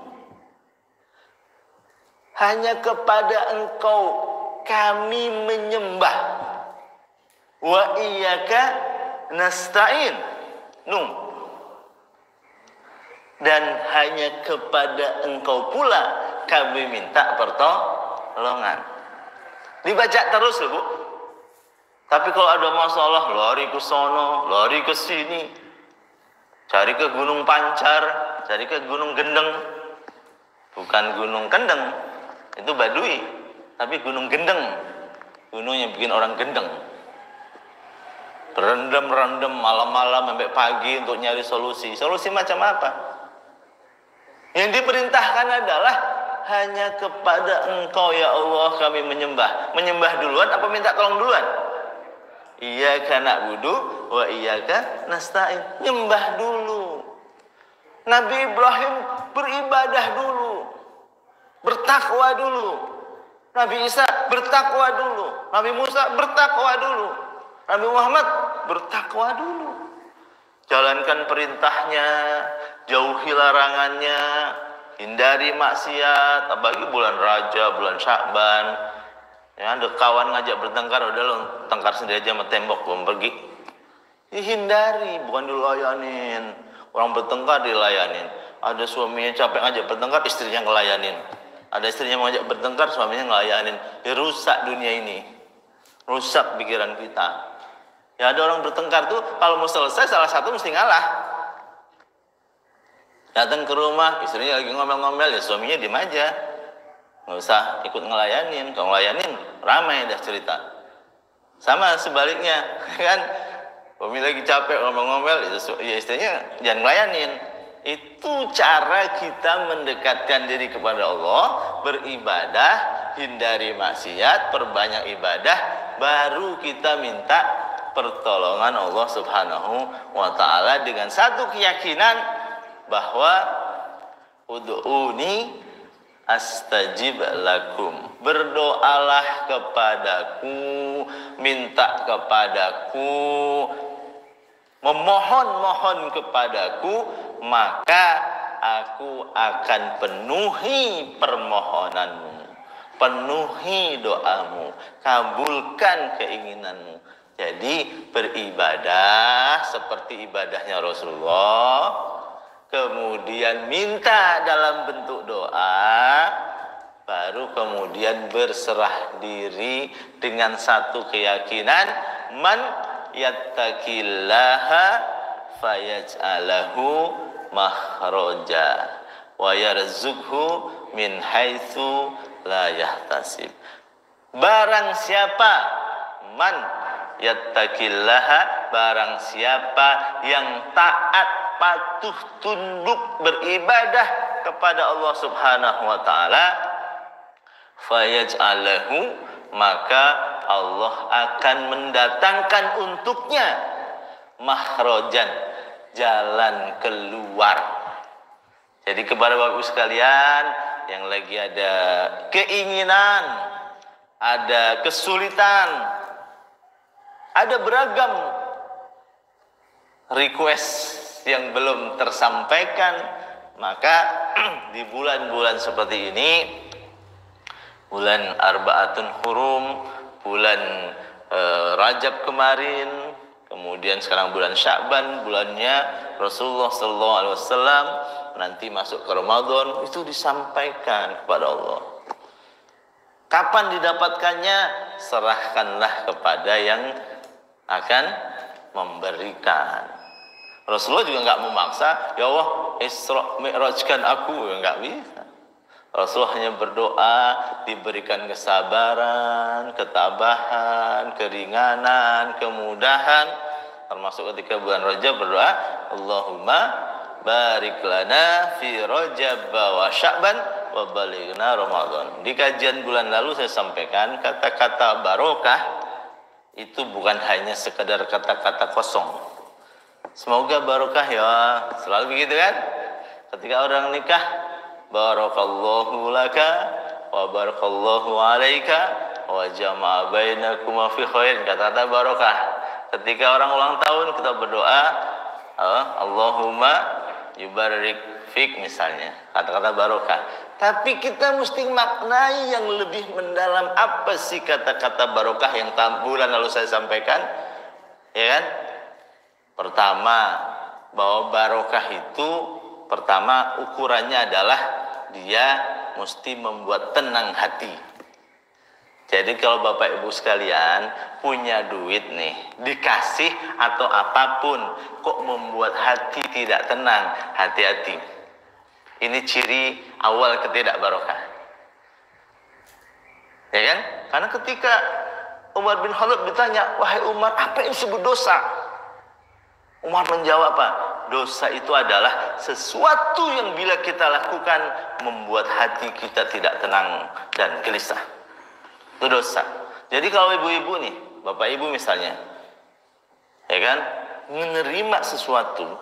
hanya kepada Engkau kami menyembah. Wa iyyaka nasta'in, dan hanya kepada Engkau pula kami minta pertolongan. Dibaca terus loh Bu. Tapi kalau ada masalah, lari ke sono, lari ke sini, cari ke Gunung Pancar, cari ke Gunung Gendeng. Bukan Gunung Kendeng, itu Baduy. tapi gunung gendeng. Gunung yang bikin orang gendeng. Berendam-rendam malam-malam sampai pagi untuk nyari solusi. Solusi macam apa? Yang diperintahkan adalah hanya kepada Engkau ya Allah kami menyembah. Menyembah duluan apa minta tolong duluan? Iyyaka na'budu wa iyyaka nasta'in. Nyembah dulu. Nabi Ibrahim beribadah dulu. Bertakwa dulu. Nabi Isa bertakwa dulu. Nabi Musa bertakwa dulu. Nabi Muhammad bertakwa dulu. Jalankan perintahnya, jauhi larangannya, hindari maksiat. Apalagi bulan Rajab, bulan Sya'ban. Ya, ada kawan ngajak bertengkar, udah lo tengkar sendiri aja sama tembok, belum pergi. Dihindari, bukan dilayanin. Orang bertengkar dilayanin. Ada suaminya capek ngajak bertengkar, istrinya ngelayanin. Ada istrinya mau ngajak bertengkar, suaminya ngelayanin. Ya, rusak dunia ini. Rusak pikiran kita. Ya, ada orang bertengkar tuh kalau mau selesai salah satu mesti ngalah. Datang ke rumah, istrinya lagi ngomel-ngomel, ya suaminya diem aja. Nggak usah ikut ngelayanin. Kalau ngelayanin ramai dah cerita. Sama sebaliknya, kan? Suami lagi capek ngomel-ngomel, ya istrinya jangan ngelayanin. Itu cara kita mendekatkan diri kepada Allah, beribadah, hindari maksiat, perbanyak ibadah, baru kita minta pertolongan Allah Subhanahu wa ta'ala dengan satu keyakinan bahwa ud'uni astajib lakum. Berdoalah kepadaku, minta kepadaku, memohon-mohon kepadaku, maka aku akan penuhi permohonanmu, penuhi doamu, kabulkan keinginanmu. Jadi beribadah seperti ibadahnya Rasulullah, kemudian minta dalam bentuk doa, baru kemudian berserah diri dengan satu keyakinan, man yattaqillaha fayaj'alahu makhraja wa yarzuqhu min haitsu la yahtasib. Barang siapa man yattaqillaha, barang siapa yang taat, patuh, tunduk, beribadah kepada Allah Subhanahu wa ta'ala, fayaj'alahu, maka Allah akan mendatangkan untuknya makhrajan, jalan keluar. Jadi kepada Bapak Ibu sekalian yang lagi ada keinginan, ada kesulitan, ada beragam request yang belum tersampaikan, maka di bulan-bulan seperti ini, bulan Arba'atun Hurum, bulan Rajab kemarin, kemudian sekarang bulan Sya'ban, bulannya Rasulullah SAW, nanti masuk ke Ramadan, itu disampaikan kepada Allah. Kapan didapatkannya? Serahkanlah kepada yang akan memberikan. Rasulullah juga nggak memaksa, ya Allah Isra Mi'rajkan aku, nggak bisa. Rasulullah hanya berdoa diberikan kesabaran, ketabahan, keringanan, kemudahan. Termasuk ketika bulan Rajab berdoa, Allahumma barik lana fi Rajab wa Sya'ban wa balighna Ramadan. Di kajian bulan lalu saya sampaikan kata-kata barokah itu bukan hanya sekedar kata-kata kosong. Semoga barokah ya, selalu begitu kan? Ketika orang nikah, barakallahu laka wa barakallahu alaika wa jama'a bainakuma fi khair, kata-kata barokah. Ketika orang ulang tahun kita berdoa, Allahumma yubarik fik misalnya, kata-kata barokah. Tapi kita mesti maknai yang lebih mendalam, apa sih kata-kata barokah yang bulan lalu saya sampaikan, ya kan? Pertama, bahwa barokah itu pertama ukurannya adalah dia mesti membuat tenang hati. Jadi kalau Bapak Ibu sekalian punya duit nih, dikasih atau apapun, kok membuat hati tidak tenang, hati-hati. Ini ciri awal ketidakbarokah. Ya kan? Karena ketika Umar bin Khattab ditanya, wahai Umar, apa yang disebut dosa? Umar menjawab apa? Dosa itu adalah sesuatu yang bila kita lakukan membuat hati kita tidak tenang dan gelisah. Itu dosa. Jadi kalau ibu-ibu nih, bapak ibu misalnya, ya kan, menerima sesuatu,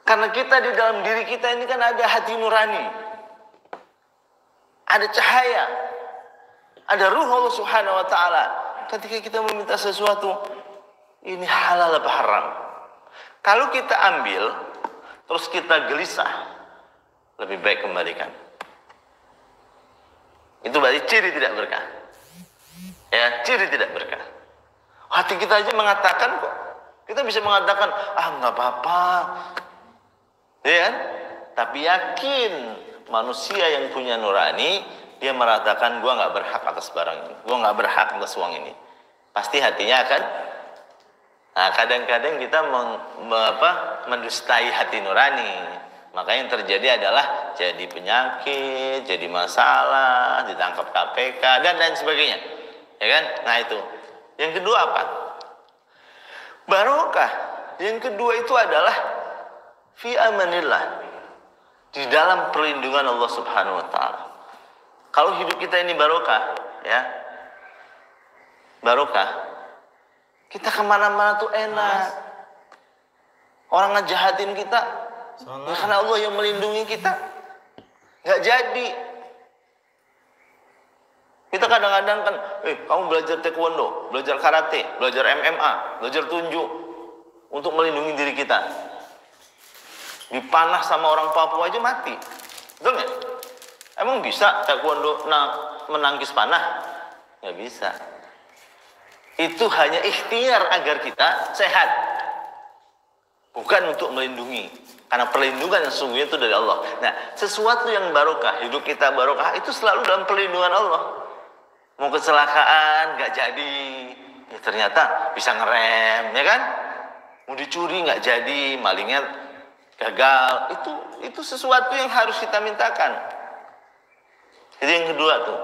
karena kita di dalam diri kita ini kan ada hati nurani, ada cahaya, ada ruh Allah Subhanahu wa taala. Ketika kita meminta sesuatu, ini halal apa haram? Kalau kita ambil terus kita gelisah, lebih baik kembalikan. Itu berarti ciri tidak berkah. Ya, ciri tidak berkah. Hati kita aja mengatakan kok. Kita bisa mengatakan, nggak apa-apa. Ya kan? Tapi yakin manusia yang punya nurani, dia mengatakan gua nggak berhak atas barang ini, gua nggak berhak atas uang ini. Pasti hatinya akan. Nah, kadang-kadang kita mendustai hati nurani. Maka yang terjadi adalah jadi penyakit, jadi masalah, ditangkap KPK dan lain sebagainya. Ya kan? Nah itu. Yang kedua apa? Barokah. Yang kedua itu adalah fi amanillah. Di dalam perlindungan Allah Subhanahu wa taala. Kalau hidup kita ini barokah, ya. Barokah. Kita kemana-mana tuh enak. Orang ngejahatin kita, ya karena Allah yang melindungi kita. Nggak jadi. Kita kadang-kadang kan, kamu belajar taekwondo, belajar karate, belajar MMA, belajar tinju untuk melindungi diri kita. Dipanah sama orang Papua aja mati. Betul nggak? Emang bisa taekwondo menangkis panah? Nggak bisa. Itu hanya ikhtiar agar kita sehat. Bukan untuk melindungi. Karena perlindungan yang sungguhnya itu dari Allah. Nah, sesuatu yang barokah, hidup kita barokah, itu selalu dalam perlindungan Allah. Mau kecelakaan, nggak jadi. Ya ternyata bisa ngerem, ya kan? Mau dicuri, nggak jadi. Malingnya gagal. Itu sesuatu yang harus kita mintakan. Jadi yang kedua tuh,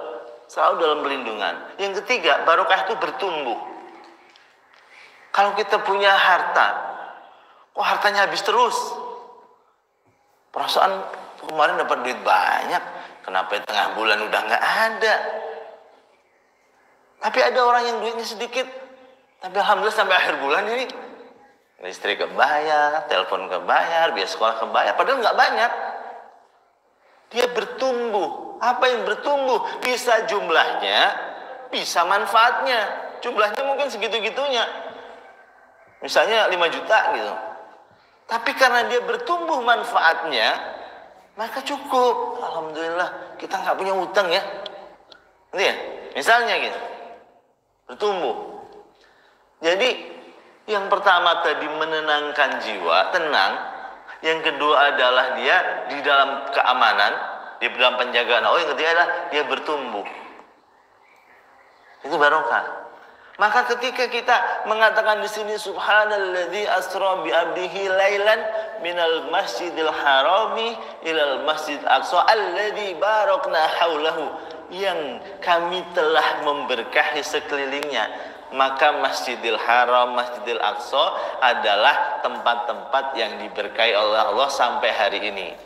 selalu dalam perlindungan. Yang ketiga, barokah itu bertumbuh. Kalau kita punya harta, kok hartanya habis terus? Perasaan kemarin dapat duit banyak, kenapa tengah bulan udah nggak ada? Tapi ada orang yang duitnya sedikit, tapi alhamdulillah sampai akhir bulan ini listrik kebayar, telepon kebayar, biaya sekolah kebayar, padahal nggak banyak. Dia bertumbuh. Apa yang bertumbuh? Bisa jumlahnya, bisa manfaatnya. Jumlahnya mungkin segitu-gitunya. Misalnya 5 juta gitu. Tapi karena dia bertumbuh manfaatnya, maka cukup. Alhamdulillah, kita nggak punya utang ya. Gitu ya? Misalnya gitu. Bertumbuh. Jadi, yang pertama tadi menenangkan jiwa, tenang. Yang kedua adalah dia di dalam keamanan, di dalam penjagaan. Yang ketiga adalah dia bertumbuh. Itu barokah. Maka ketika kita mengatakan di sini subhanalladzi asra bi abdihi lailan minal masjidil harami ilal masjid aqsa alladzi barakna haulahu, yang kami telah memberkahi sekelilingnya. Maka Masjidil Haram, Masjidil Aqsa adalah tempat-tempat yang diberkahi oleh Allah sampai hari ini.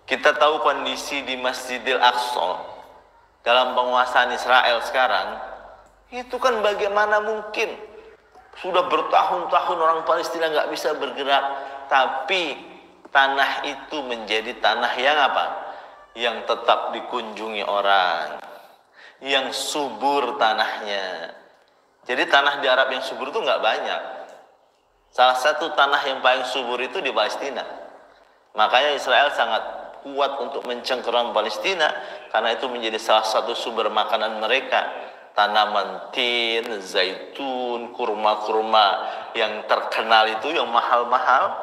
Kita tahu kondisi di Masjidil Aqsa dalam penguasaan Israel sekarang, itu kan bagaimana mungkin sudah bertahun-tahun orang Palestina nggak bisa bergerak, tapi tanah itu menjadi tanah yang apa? Yang tetap dikunjungi orang, yang subur tanahnya. Jadi tanah di Arab yang subur itu nggak banyak. Salah satu tanah yang paling subur itu di Palestina. Makanya Israel sangat kuat untuk mencengkeram Palestina, karena itu menjadi salah satu sumber makanan mereka. Tanaman tin, zaitun, kurma-kurma yang terkenal itu, yang mahal-mahal,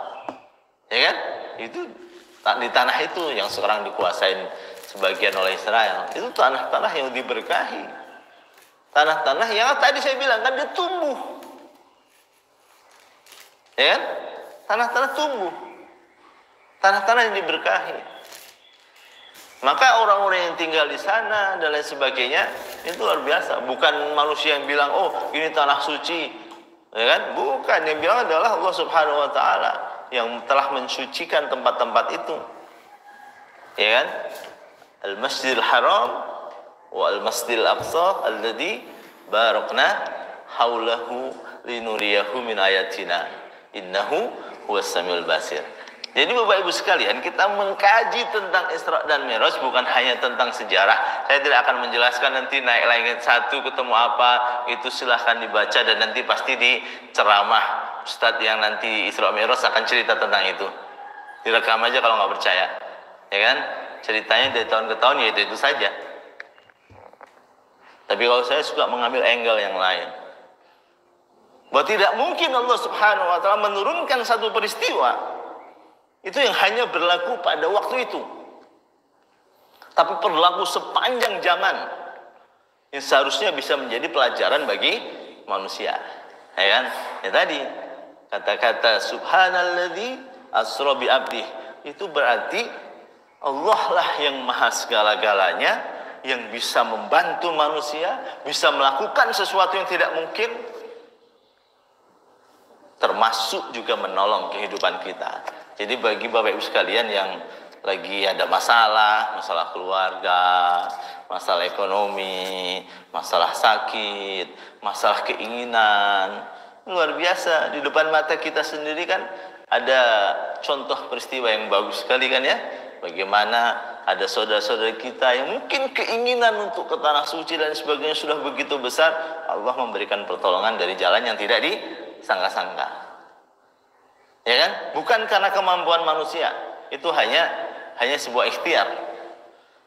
ya kan? Itu di tanah itu yang sekarang dikuasain sebagian oleh Israel. Itu tanah-tanah yang diberkahi. Tanah-tanah yang tadi saya bilang kan dia tumbuh. Ya kan? Tanah-tanah tumbuh. Tanah-tanah yang diberkahi. Maka orang-orang yang tinggal di sana dan lain sebagainya itu luar biasa. Bukan manusia yang bilang, oh ini tanah suci, ya kan? Bukan, yang bilang adalah Allah Subhanahu Wa Taala yang telah mensucikan tempat-tempat itu, ya kan? Al-Masjidil Haram wa Al-Masjidil Aqsa alladzi barakna haulahu linuriyahu min ayatina innahu huwas samiul basir. Jadi Bapak Ibu sekalian, kita mengkaji tentang Isra dan Mi'raj bukan hanya tentang sejarah. Saya tidak akan menjelaskan nanti naik langit satu ketemu apa, itu silahkan dibaca dan nanti pasti di ceramah Ustadz yang nanti Isra Mi'raj akan cerita tentang itu. Direkam aja kalau nggak percaya, ya kan? Ceritanya dari tahun ke tahun ya itu saja. Tapi kalau saya suka mengambil angle yang lain, bahwa tidak mungkin Allah Subhanahu Wa Taala menurunkan satu peristiwa itu yang hanya berlaku pada waktu itu, tapi berlaku sepanjang zaman, yang seharusnya bisa menjadi pelajaran bagi manusia, ya kan? Ya tadi kata-kata subhanalladzi asra bi abdih itu berarti Allah lah yang maha segala-galanya, yang bisa membantu manusia, bisa melakukan sesuatu yang tidak mungkin, termasuk juga menolong kehidupan kita. Jadi bagi Bapak Ibu sekalian yang lagi ada masalah keluarga, masalah ekonomi, masalah sakit, masalah keinginan, luar biasa di depan mata kita sendiri kan ada contoh peristiwa yang bagus sekali kan ya. Bagaimana ada saudara-saudara kita yang mungkin keinginan untuk ke tanah suci dan sebagainya sudah begitu besar, Allah memberikan pertolongan dari jalan yang tidak disangka-sangka. Ya kan? Bukan karena kemampuan manusia, itu hanya sebuah ikhtiar.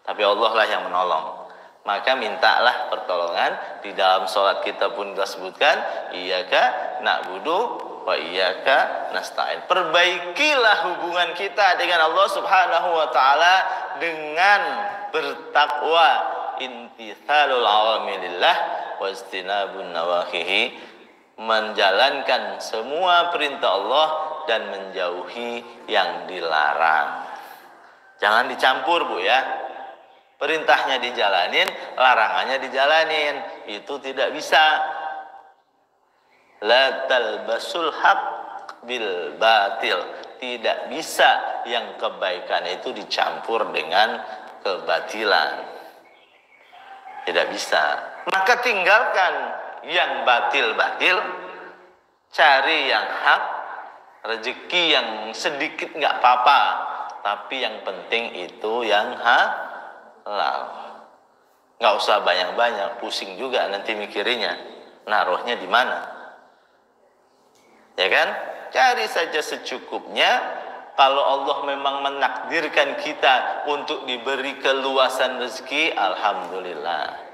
Tapi Allah lah yang menolong. Maka mintalah pertolongan. Di dalam sholat kita pun kita sebutkan, iyyaka na'budu wa iyyaka nasta'in. Perbaikilah hubungan kita dengan Allah Subhanahu Wa Taala dengan bertakwa, imtithalul awamilillah wa istinabun nawahihi, menjalankan semua perintah Allah dan menjauhi yang dilarang. Jangan dicampur Bu ya. Perintahnya dijalanin, larangannya dijalanin. Itu tidak bisa. La talbasul haq bil batil. Tidak bisa yang kebaikan itu dicampur dengan kebatilan. Tidak bisa. Maka tinggalkan yang batil-batil, cari yang hak, rezeki yang sedikit nggak apa-apa, tapi yang penting itu yang halal. Nggak usah banyak-banyak, pusing juga nanti mikirinya, naruhnya di mana, ya kan? Cari saja secukupnya. Kalau Allah memang menakdirkan kita untuk diberi keluasan rezeki, alhamdulillah.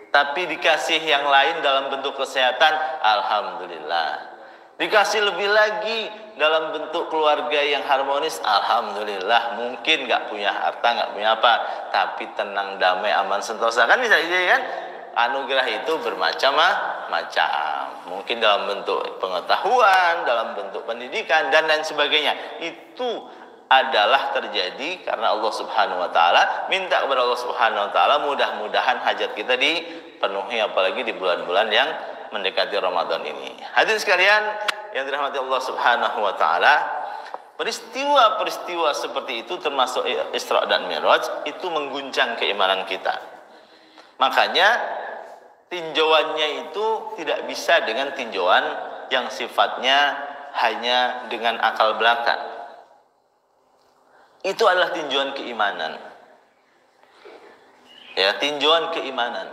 Tapi dikasih yang lain dalam bentuk kesehatan, alhamdulillah. Dikasih lebih lagi dalam bentuk keluarga yang harmonis, alhamdulillah. Mungkin nggak punya harta, nggak punya apa, tapi tenang, damai, aman, sentosa. Kan bisa jadi kan? Anugerah itu bermacam-macam. Mungkin dalam bentuk pengetahuan, dalam bentuk pendidikan, dan lain sebagainya. Itu adalah terjadi karena Allah Subhanahu Wa Taala. Minta kepada Allah Subhanahu Wa Taala, mudah-mudahan hajat kita dipenuhi, apalagi di bulan-bulan yang mendekati Ramadan ini. Hadirin sekalian yang dirahmati Allah Subhanahu Wa Taala, peristiwa-peristiwa seperti itu termasuk Isra dan Mi'raj itu mengguncang keimanan kita. Makanya tinjauannya itu tidak bisa dengan tinjauan yang sifatnya hanya dengan akal belaka. Itu adalah tinjauan keimanan. Ya, tinjauan keimanan.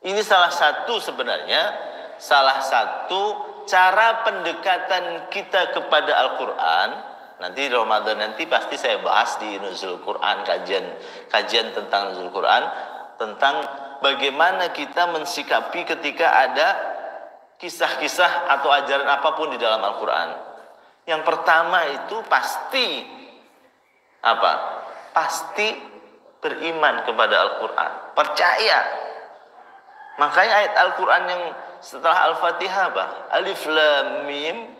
Ini salah satu sebenarnya, salah satu cara pendekatan kita kepada Al-Quran. Nanti Ramadan nanti pasti saya bahas di Nuzul Quran, kajian tentang Nuzul Quran, tentang bagaimana kita mensikapi ketika ada kisah-kisah atau ajaran apapun di dalam Al-Quran. Yang pertama itu pasti apa? Pasti beriman kepada Al-Quran, percaya. Makanya ayat Al-Quran yang setelah Al-Fatihah apa? Alif Lam Mim,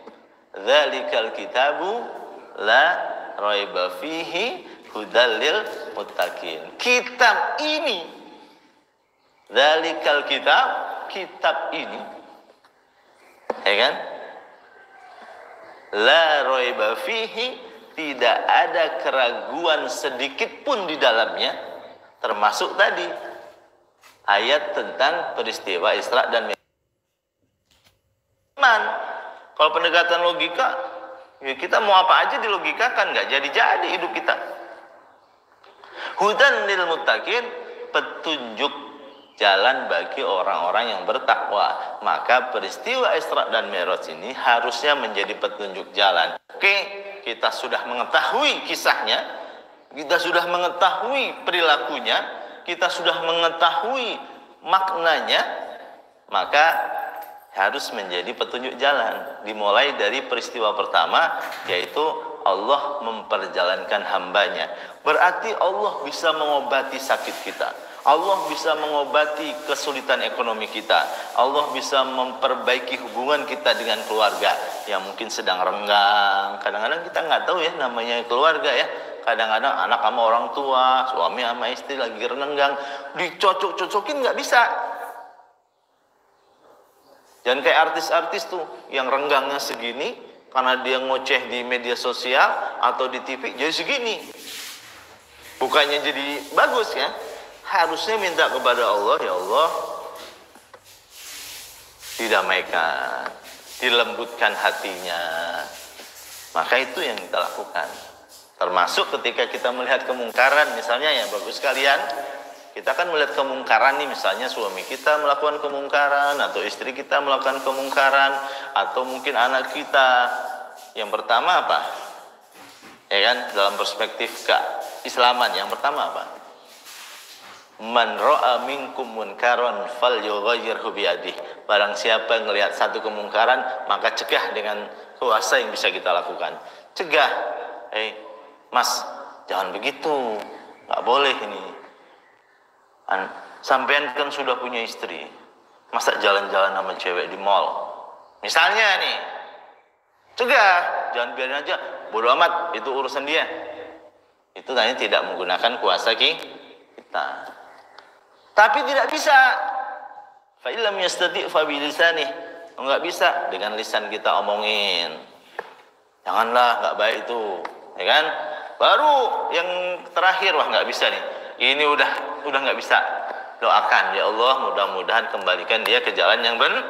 dzalikal kitabu la raiba fihi hudal lil muttaqin. Kitab ini, dzalikal kitab ini, ya kan? La raiba fihi, tidak ada keraguan sedikit pun di dalamnya, termasuk tadi ayat tentang peristiwa Isra dan Mi'raj. Kalau pendekatan logika, ya kita mau apa aja dilogikakan, nggak jadi-jadi hidup kita. Hudan lil muttaqin, petunjuk jalan bagi orang-orang yang bertakwa. Maka peristiwa Isra dan Mi'raj ini harusnya menjadi petunjuk jalan. Oke, kita sudah mengetahui kisahnya, kita sudah mengetahui perilakunya, kita sudah mengetahui maknanya, maka harus menjadi petunjuk jalan. Dimulai dari peristiwa pertama, yaitu Allah memperjalankan hambanya. Berarti Allah bisa mengobati sakit kita, Allah bisa mengobati kesulitan ekonomi kita, Allah bisa memperbaiki hubungan kita dengan keluarga yang mungkin sedang renggang. Kadang-kadang kita nggak tahu ya namanya keluarga ya. Kadang-kadang anak sama orang tua, suami sama istri lagi renggang, dicocok-cocokin nggak bisa. Jangan kayak artis-artis tuh yang renggangnya segini karena dia ngoceh di media sosial atau di TV jadi segini. Bukannya jadi bagus ya. Harusnya minta kepada Allah, ya Allah, didamaikan, dilembutkan hatinya. Maka itu yang kita lakukan. Termasuk ketika kita melihat kemungkaran, misalnya ya bagus sekalian, kita kan melihat kemungkaran nih, misalnya suami kita melakukan kemungkaran, atau istri kita melakukan kemungkaran, atau mungkin anak kita. Yang pertama apa? Ya kan, dalam perspektif keislaman, yang pertama apa? Man ra'a minkum munkaran falyughayyirhu biyadihi. Barang siapa yang melihat satu kemungkaran, maka cegah dengan kuasa yang bisa kita lakukan. Cegah. Mas, jangan begitu. Nggak boleh ini. Sampean kan sudah punya istri. Masa jalan-jalan sama cewek di mall? Misalnya nih. Cegah. Jangan biarin aja. Bodoh amat, itu urusan dia. Itu tanya tidak menggunakan kuasa kita. Tapi tidak bisa. Fa illam yastati' fa bilisanih. Enggak bisa, dengan lisan kita omongin. Janganlah, enggak baik itu. Ya kan? Baru yang terakhir, wah enggak bisa nih. Ini udah enggak bisa. Doakan, ya Allah, mudah-mudahan kembalikan dia ke jalan yang benar.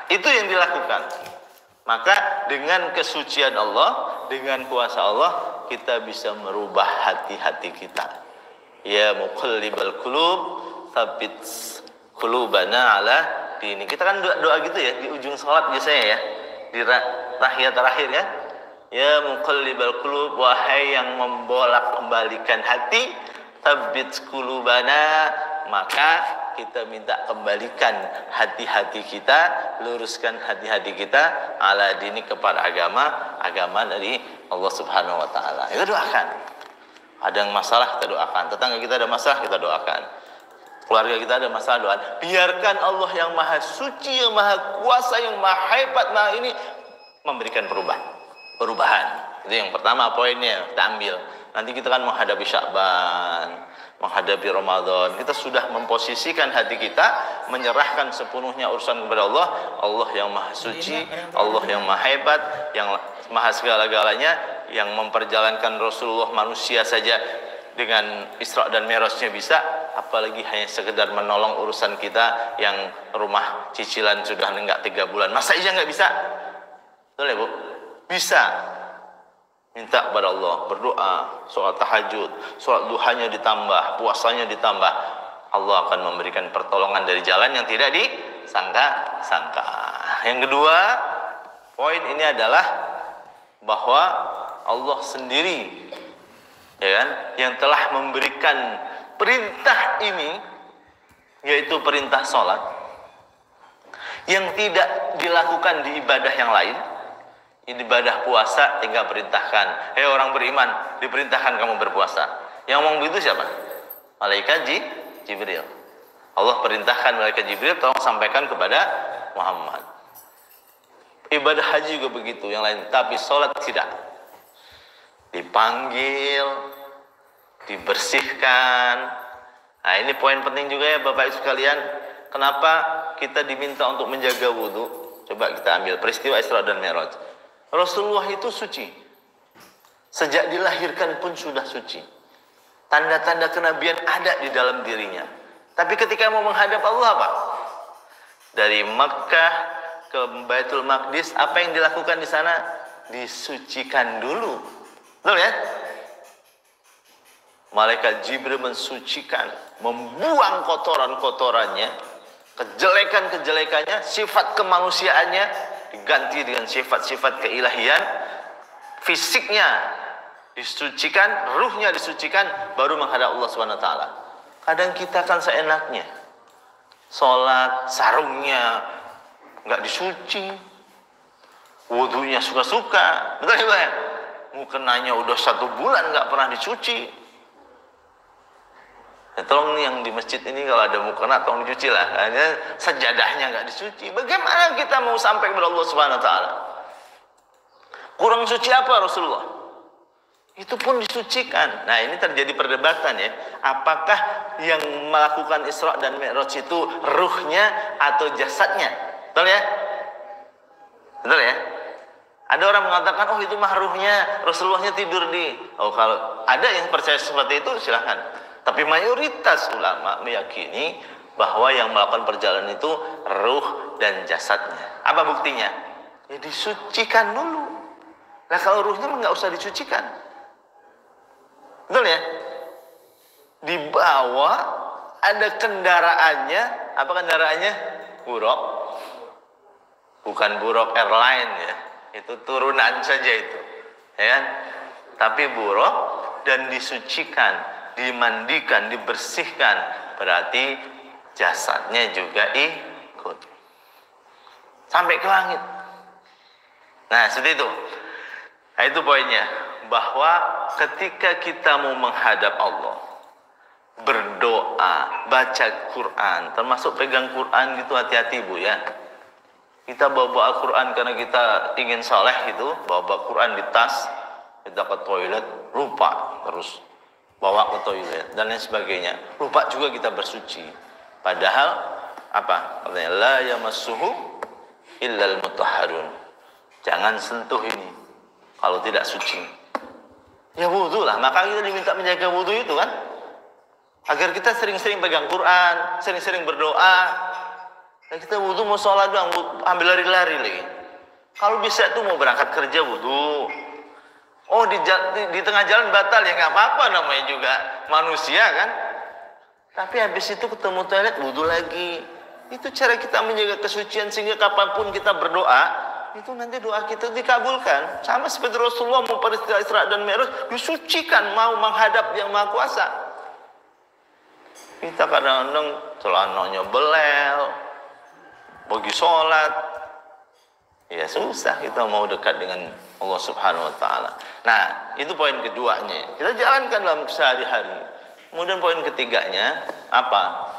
Itu yang dilakukan. Maka dengan kesucian Allah, dengan kuasa Allah, kita bisa merubah hati-hati kita. Ya muqallibal qulub, tsabbit qulubana ala dini. Kita kan doa gitu ya di ujung salat biasanya ya. Di tahiyat terakhir ya. Ya muqallibal qulub, wahai yang membolak-balikan hati, tsabbit qulubana, maka kita minta kembalikan hati-hati kita, luruskan hati-hati kita ala dini, kepada agama dari Allah Subhanahu wa taala. Itu doakan. Ada yang masalah, kita doakan. Tetangga kita ada masalah, kita doakan. Keluarga kita ada masalah, doakan. Biarkan Allah yang maha suci, yang maha kuasa, yang maha hebat, maha ini memberikan perubahan. Itu yang pertama poinnya, kita ambil. Nanti kita kan menghadapi Sya'ban, menghadapi Ramadan. Kita sudah memposisikan hati kita, menyerahkan sepenuhnya urusan kepada Allah. Allah yang maha suci, Allah yang maha hebat, yang maha segala-galanya, yang memperjalankan Rasulullah manusia saja dengan Isra dan Mi'rajnya bisa, apalagi hanya sekedar menolong urusan kita yang rumah cicilan sudah nenggak 3 bulan. Masa iya nggak bisa? Betul ya Bu? Bisa. Minta kepada Allah, berdoa, sholat tahajud, sholat duhanya ditambah, puasanya ditambah. Allah akan memberikan pertolongan dari jalan yang tidak disangka-sangka. Yang kedua, poin ini adalah bahwa Allah sendiri, ya kan, yang telah memberikan perintah ini, yaitu perintah sholat, yang tidak dilakukan di ibadah yang lain. Ibadah puasa tinggal perintahkan, orang beriman, diperintahkan kamu berpuasa. Yang ngomong begitu siapa? Malaikat Jibril. Allah perintahkan malaikat Jibril, tolong sampaikan kepada Muhammad. Ibadah haji juga begitu, yang lain. Tapi sholat tidak. dipanggil, dibersihkan. Nah, ini poin penting juga ya Bapak Ibu sekalian. Kenapa kita diminta untuk menjaga wudhu? Coba kita ambil peristiwa Isra dan Mi'raj. Rasulullah itu suci. Sejak dilahirkan pun sudah suci. Tanda-tanda kenabian ada di dalam dirinya. Tapi ketika mau menghadap Allah apa? Dari Makkah ke Baitul Maqdis, apa yang dilakukan di sana? Disucikan dulu. Betul ya? Malaikat Jibril mensucikan, membuang kotoran-kotorannya, kejelekan-kejelekannya, sifat kemanusiaannya diganti dengan sifat-sifat keilahian. Fisiknya disucikan, ruhnya disucikan, baru menghadap Allah SWT. Kadang kita kan seenaknya, sholat, sarungnya nggak disuci, wudhunya suka-suka, betul ya? Mukenanya udah 1 bulan nggak pernah dicuci. Ya, tolong nih yang di masjid ini kalau ada mukena tolong dicuci lah. Hanya sajadahnya nggak dicuci. Bagaimana kita mau sampai kepada Allah Subhanahu Wa Taala? Kurang suci apa Rasulullah? Itu pun disucikan. Nah, ini terjadi perdebatan ya. Apakah yang melakukan Isra dan Mi'raj itu ruhnya atau jasadnya? Betul ya? Betul ya? Ada orang mengatakan, oh itu mah ruhnya, Rasulullahnya tidur di. Oh, kalau ada yang percaya seperti itu silahkan. Tapi mayoritas ulama meyakini bahwa yang melakukan perjalanan itu ruh dan jasadnya. Apa buktinya? Ya disucikan dulu. Nah kalau ruhnya nggak usah disucikan. Betul ya? Dibawa, ada kendaraannya. Apa kendaraannya? Buruk. Bukan Buruk Airline ya. Itu turunan saja itu. Ya kan? Tapi buruk dan disucikan, dimandikan, dibersihkan. Berarti jasadnya juga ikut. Sampai ke langit. Nah, seperti itu. Nah, itu poinnya. Bahwa ketika kita mau menghadap Allah, berdoa, baca Quran, termasuk pegang Quran gitu, hati-hati Bu ya. Kita bawa Al-Quran karena kita ingin saleh gitu, bawa Quran di tas, kita ke toilet, lupa terus bawa ke toilet dan lain sebagainya. Lupa juga kita bersuci. Padahal apa? Katanya la yamassuhu illal mutahharun. Jangan sentuh ini kalau tidak suci. Ya wudhu lah, maka kita diminta menjaga wudhu itu kan, agar kita sering-sering pegang Quran, sering-sering berdoa. Dan kita wudhu mau sholat doang, ambil lari-lari lagi. Kalau bisa tuh mau berangkat kerja wudhu. Oh di tengah jalan batal ya nggak apa-apa, namanya juga manusia kan. Tapi habis itu ketemu toilet wudhu lagi. Itu cara kita menjaga kesucian sehingga kapanpun kita berdoa, itu nanti doa kita dikabulkan. Sama seperti Rasulullah mau peristiwa Isra dan Mi'raj disucikan, mau menghadap yang Maha Kuasa. Kita kadang-kadang celananya belel, pergi sholat, ya susah kita mau dekat dengan Allah Subhanahu Wa Taala. Nah, itu poin keduanya. Kita jalankan dalam sehari-hari. Kemudian poin ketiganya apa?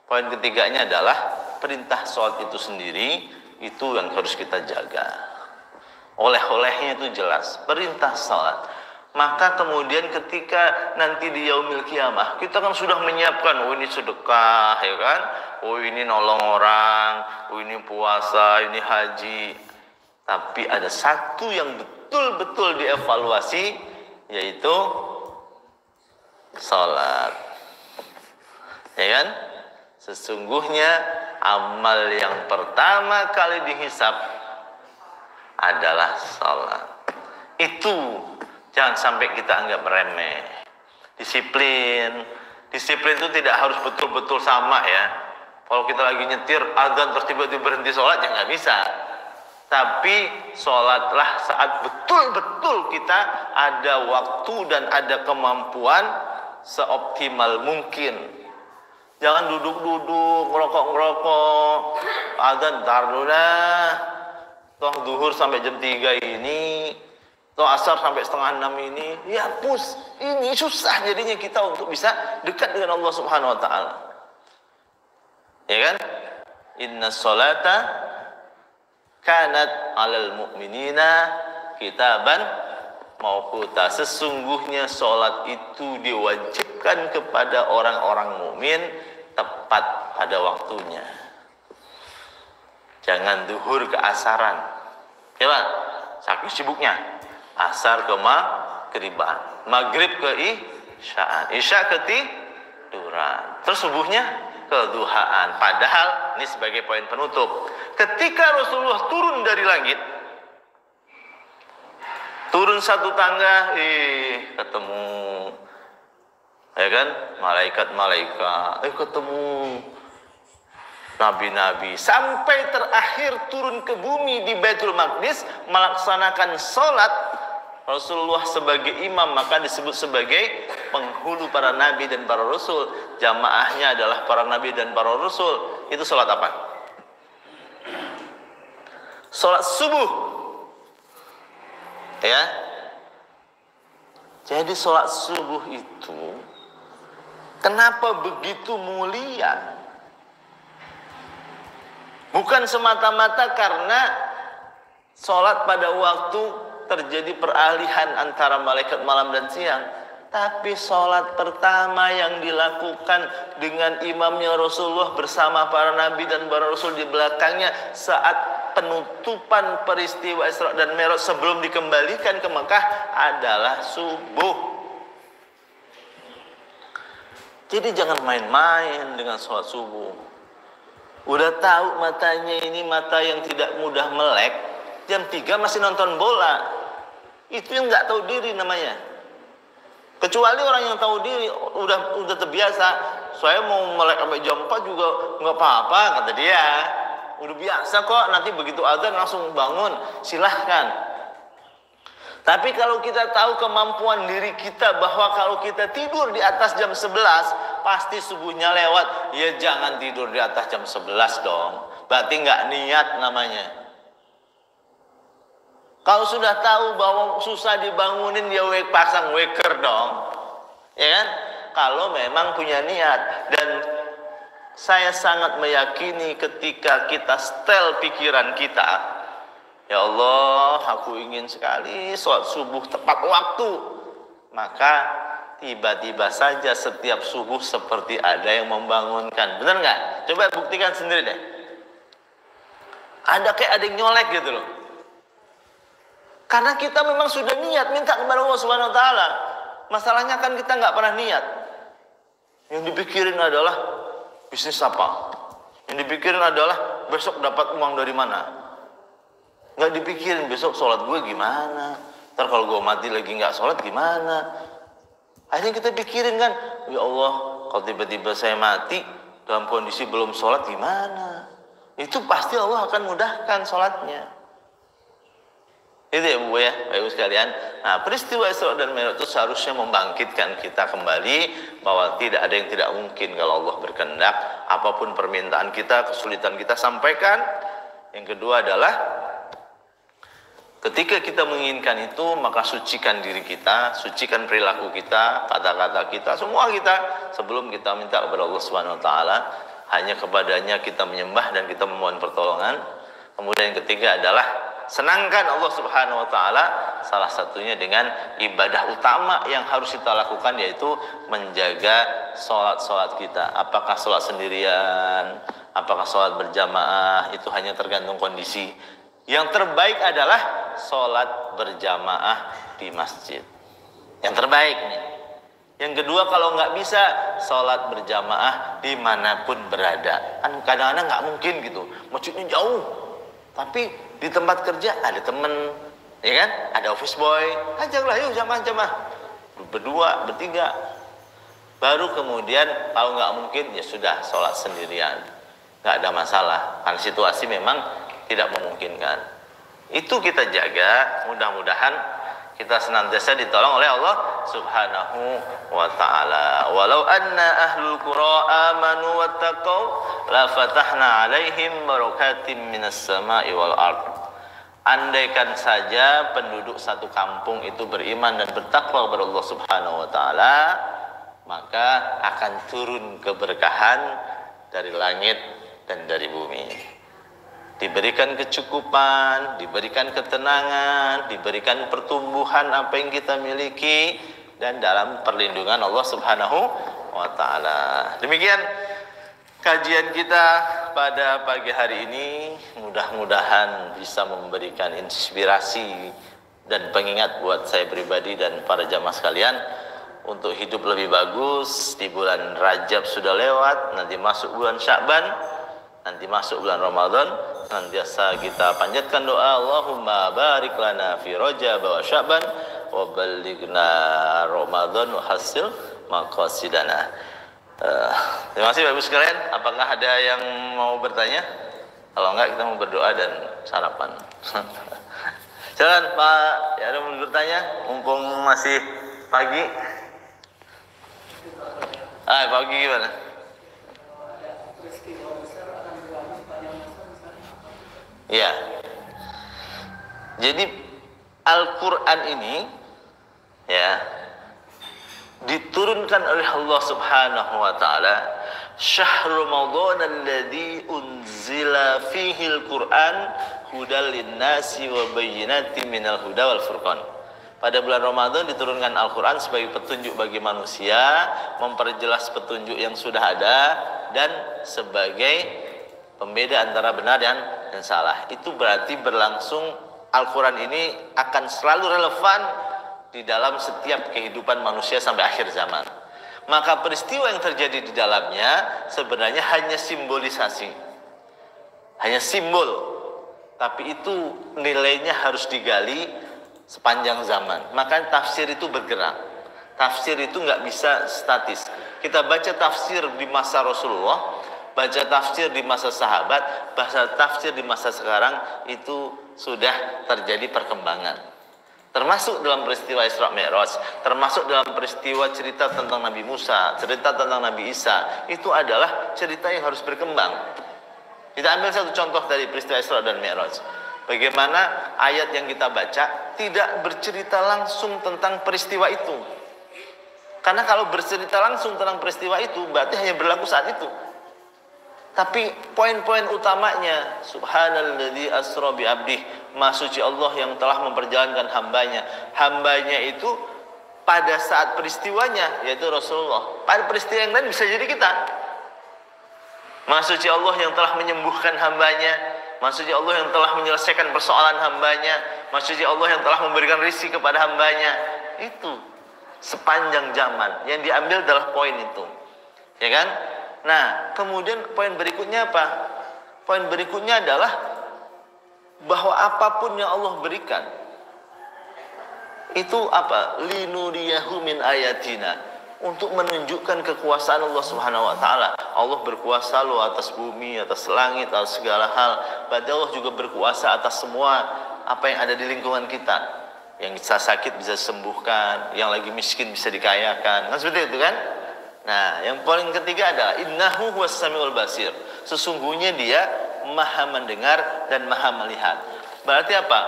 Poin ketiganya adalah perintah sholat itu sendiri, itu yang harus kita jaga. Oleh-olehnya itu jelas, perintah sholat. Maka kemudian ketika nanti di yaumil kiamah, kita kan sudah menyiapkan, oh ini sedekah, ya kan? Oh ini nolong orang, oh ini puasa, ini haji. Tapi ada satu yang betul-betul dievaluasi, yaitu salat. Ya kan? Sesungguhnya amal yang pertama kali dihisab adalah salat. Itu jangan sampai kita anggap remeh. Disiplin itu tidak harus betul-betul sama ya. Kalau kita lagi nyetir azan terus tiba-tiba berhenti sholat ya nggak bisa. Tapi sholatlah saat betul-betul kita ada waktu dan ada kemampuan seoptimal mungkin. Jangan duduk-duduk, ngerokok-ngerokok. Azan ntar dulu dah. Toh zuhur sampai jam 3 ini. Toh asar sampai setengah 6 ini. Ya pus, ini susah jadinya kita untuk bisa dekat dengan Allah Subhanahu Wa Taala. Ya kan? Inna sholata kanat alal mu'minina kitaban mauquta, sesungguhnya sholat itu diwajibkan kepada orang-orang mukmin tepat pada waktunya. Jangan duhur ke asaran. Ya Pak, saking sibuknya. Asar ke maghriban, maghrib ke isya'an, isya ke tiduran, terus subuhnya ke duhaan. Padahal ini sebagai poin penutup, ketika Rasulullah turun dari langit, turun satu tangga, ketemu, ya kan, malaikat, ketemu nabi-nabi, sampai terakhir turun ke bumi di Baitul Maqdis melaksanakan sholat. Rasulullah sebagai imam maka disebut sebagai penghulu para nabi dan para rasul. Jamaahnya adalah para nabi dan para rasul. Itu sholat apa? Sholat subuh. Ya. Jadi sholat subuh itu kenapa begitu mulia? Bukan semata-mata karena sholat pada waktu terjadi peralihan antara malaikat malam dan siang, tapi sholat pertama yang dilakukan dengan imamnya Rasulullah bersama para nabi dan para rasul di belakangnya saat penutupan peristiwa Isra dan Mi'raj sebelum dikembalikan ke Mekah adalah subuh. Jadi jangan main-main dengan sholat subuh. Udah tahu matanya ini mata yang tidak mudah melek, jam 3 masih nonton bola. Itu yang nggak tahu diri namanya. Kecuali orang yang tahu diri udah terbiasa. Saya mau melek sampai jam 4 juga nggak apa-apa, kata dia. Udah biasa kok, nanti begitu azan langsung bangun, silahkan. Tapi kalau kita tahu kemampuan diri kita bahwa kalau kita tidur di atas jam 11 pasti subuhnya lewat, ya jangan tidur di atas jam 11 dong. Berarti nggak niat namanya. Kalau sudah tahu bahwa susah dibangunin, ya pasang waker dong. Ya kan? Kalau memang punya niat. Dan saya sangat meyakini ketika kita setel pikiran kita, ya Allah, aku ingin sekali sholat subuh tepat waktu, maka tiba-tiba saja setiap subuh seperti ada yang membangunkan. Benar nggak? Coba buktikan sendiri deh. Ada yang nyolek gitu loh. Karena kita memang sudah niat minta kepada Allah Subhanahu Wa Taala. Masalahnya kan kita nggak pernah niat. Yang dipikirin adalah bisnis apa. Yang dipikirin adalah besok dapat uang dari mana. Nggak dipikirin besok sholat gue gimana. Ntar kalau gue mati lagi nggak sholat gimana. Akhirnya kita pikirin kan, ya Allah, kalau tiba-tiba saya mati dalam kondisi belum sholat gimana. Itu pasti Allah akan mudahkan sholatnya. Itu ya Bu ya, Bapak Ibu sekalian. Nah, peristiwa Isra dan Mi'raj itu seharusnya membangkitkan kita kembali bahwa tidak ada yang tidak mungkin kalau Allah berkehendak. Apapun permintaan kita, kesulitan kita sampaikan. Yang kedua adalah ketika kita menginginkan itu, maka sucikan diri kita, sucikan perilaku kita, kata-kata kita, semua kita sebelum kita minta kepada Allah Subhanahu Wa Taala. Hanya kepadanya kita menyembah dan kita memohon pertolongan. Kemudian yang ketiga adalah senangkan Allah Subhanahu Wa Taala, salah satunya dengan ibadah utama yang harus kita lakukan, yaitu menjaga sholat kita. Apakah sholat sendirian, apakah sholat berjamaah, itu hanya tergantung kondisi. Yang terbaik adalah sholat berjamaah di masjid. Yang terbaik nih. Yang kedua, kalau nggak bisa sholat berjamaah dimanapun berada. Kan kadang-kadang nggak mungkin gitu, masjidnya jauh, tapi di tempat kerja ada temen, ya kan? Ada office boy, ajaklah yuk jamaah-jamaah. Berdua, bertiga. Baru kemudian kalau nggak mungkin ya sudah sholat sendirian. Nggak ada masalah, karena situasi memang tidak memungkinkan. Itu kita jaga, mudah-mudahan kita senantiasa ditolong oleh Allah Subhanahu wa Ta'ala. Walau anna ahlul qura amanu wattaqau la fatahna alaihim barakatim minas sama'i wal ard. Andaikan saja penduduk satu kampung itu beriman dan bertakwa kepada Allah Subhanahu wa Ta'ala, maka akan turun keberkahan dari langit dan dari bumi. diberikan kecukupan, diberikan ketenangan, diberikan pertumbuhan apa yang kita miliki, dan dalam perlindungan Allah Subhanahu wa Ta'ala. Demikian kajian kita pada pagi hari ini, mudah-mudahan bisa memberikan inspirasi dan pengingat buat saya pribadi dan para jamaah sekalian untuk hidup lebih bagus. Di bulan Rajab sudah lewat, nanti masuk bulan Sya'ban, nanti masuk bulan Ramadan. Senantiasa kita panjatkan doa, Allahumma barik lana fi Rajab wa Sya'ban wa ballighna Ramadan wa hasil maqasidana. Terima kasih Bapak Ibu sekalian. Apakah ada yang mau bertanya? Kalau enggak, kita mau berdoa dan sarapan. Silakan Pak, ya, ada mau bertanya? Mumpung masih pagi. Pagi gimana? Ya. Jadi Al-Quran ini ya diturunkan oleh Allah Subhanahu wa Ta'ala, Syahrul Ramadan alladzi unzila fihi al-Quran hudal linnasi wa bayyinatin minal huda wal furqan. Pada bulan Ramadan diturunkan Al-Quran sebagai petunjuk bagi manusia, memperjelas petunjuk yang sudah ada, dan sebagai pembeda antara benar dan salah. Itu berarti berlangsung Al-Quran ini akan selalu relevan di dalam setiap kehidupan manusia sampai akhir zaman. Maka peristiwa yang terjadi di dalamnya sebenarnya hanya simbolisasi, hanya simbol, tapi itu nilainya harus digali sepanjang zaman. Maka tafsir itu bergerak. Tafsir itu nggak bisa statis. Kita baca tafsir di masa Rasulullah, baca tafsir di masa sahabat, baca tafsir di masa sekarang, itu sudah terjadi perkembangan. Termasuk dalam peristiwa Isra Mi'raj, termasuk dalam peristiwa cerita tentang Nabi Musa, cerita tentang Nabi Isa, itu adalah cerita yang harus berkembang. Kita ambil satu contoh dari peristiwa Isra dan Mi'raj. Bagaimana ayat yang kita baca tidak bercerita langsung tentang peristiwa itu. Karena kalau bercerita langsung tentang peristiwa itu, berarti hanya berlaku saat itu. Tapi poin-poin utamanya, Subhanalladzi asra bi abdih, Maha suci Allah yang telah memperjalankan hambanya. Hambanya itu pada saat peristiwanya, yaitu Rasulullah. Pada peristiwa yang lain bisa jadi kita. Maha suci Allah yang telah menyembuhkan hambanya, Maha suci Allah yang telah menyelesaikan persoalan hambanya, Maha suci Allah yang telah memberikan rezeki kepada hambanya. Itu sepanjang zaman yang diambil adalah poin itu, ya kan? Nah, kemudian poin berikutnya apa? Poin berikutnya adalah bahwa apapun yang Allah berikan itu apa? Linuriyahu min ayatina, untuk menunjukkan kekuasaan Allah Subhanahu wa Ta'ala. Allah berkuasa loh atas bumi, atas langit, atas segala hal. Berarti Allah juga berkuasa atas semua apa yang ada di lingkungan kita. Yang bisa sakit bisa disembuhkan, yang lagi miskin bisa dikayakan. Kan seperti itu kan? Nah, yang paling ketiga adalah innahu huwas samiul basir. Sesungguhnya dia maha mendengar dan maha melihat. Berarti apa?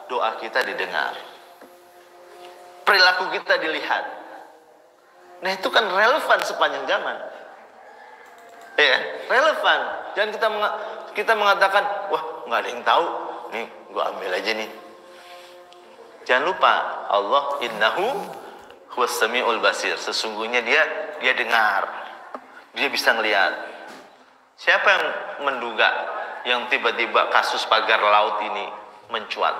Doa kita didengar, perilaku kita dilihat. Nah, itu kan relevan sepanjang zaman. Ya, relevan. Jangan kita mengatakan, wah, nggak ada yang tahu. Nih, gua ambil aja nih. Jangan lupa, Allah innahu huwas samiul basir. Sesungguhnya dia dengar, dia bisa ngelihat. Siapa yang menduga yang tiba-tiba kasus pagar laut ini mencuat?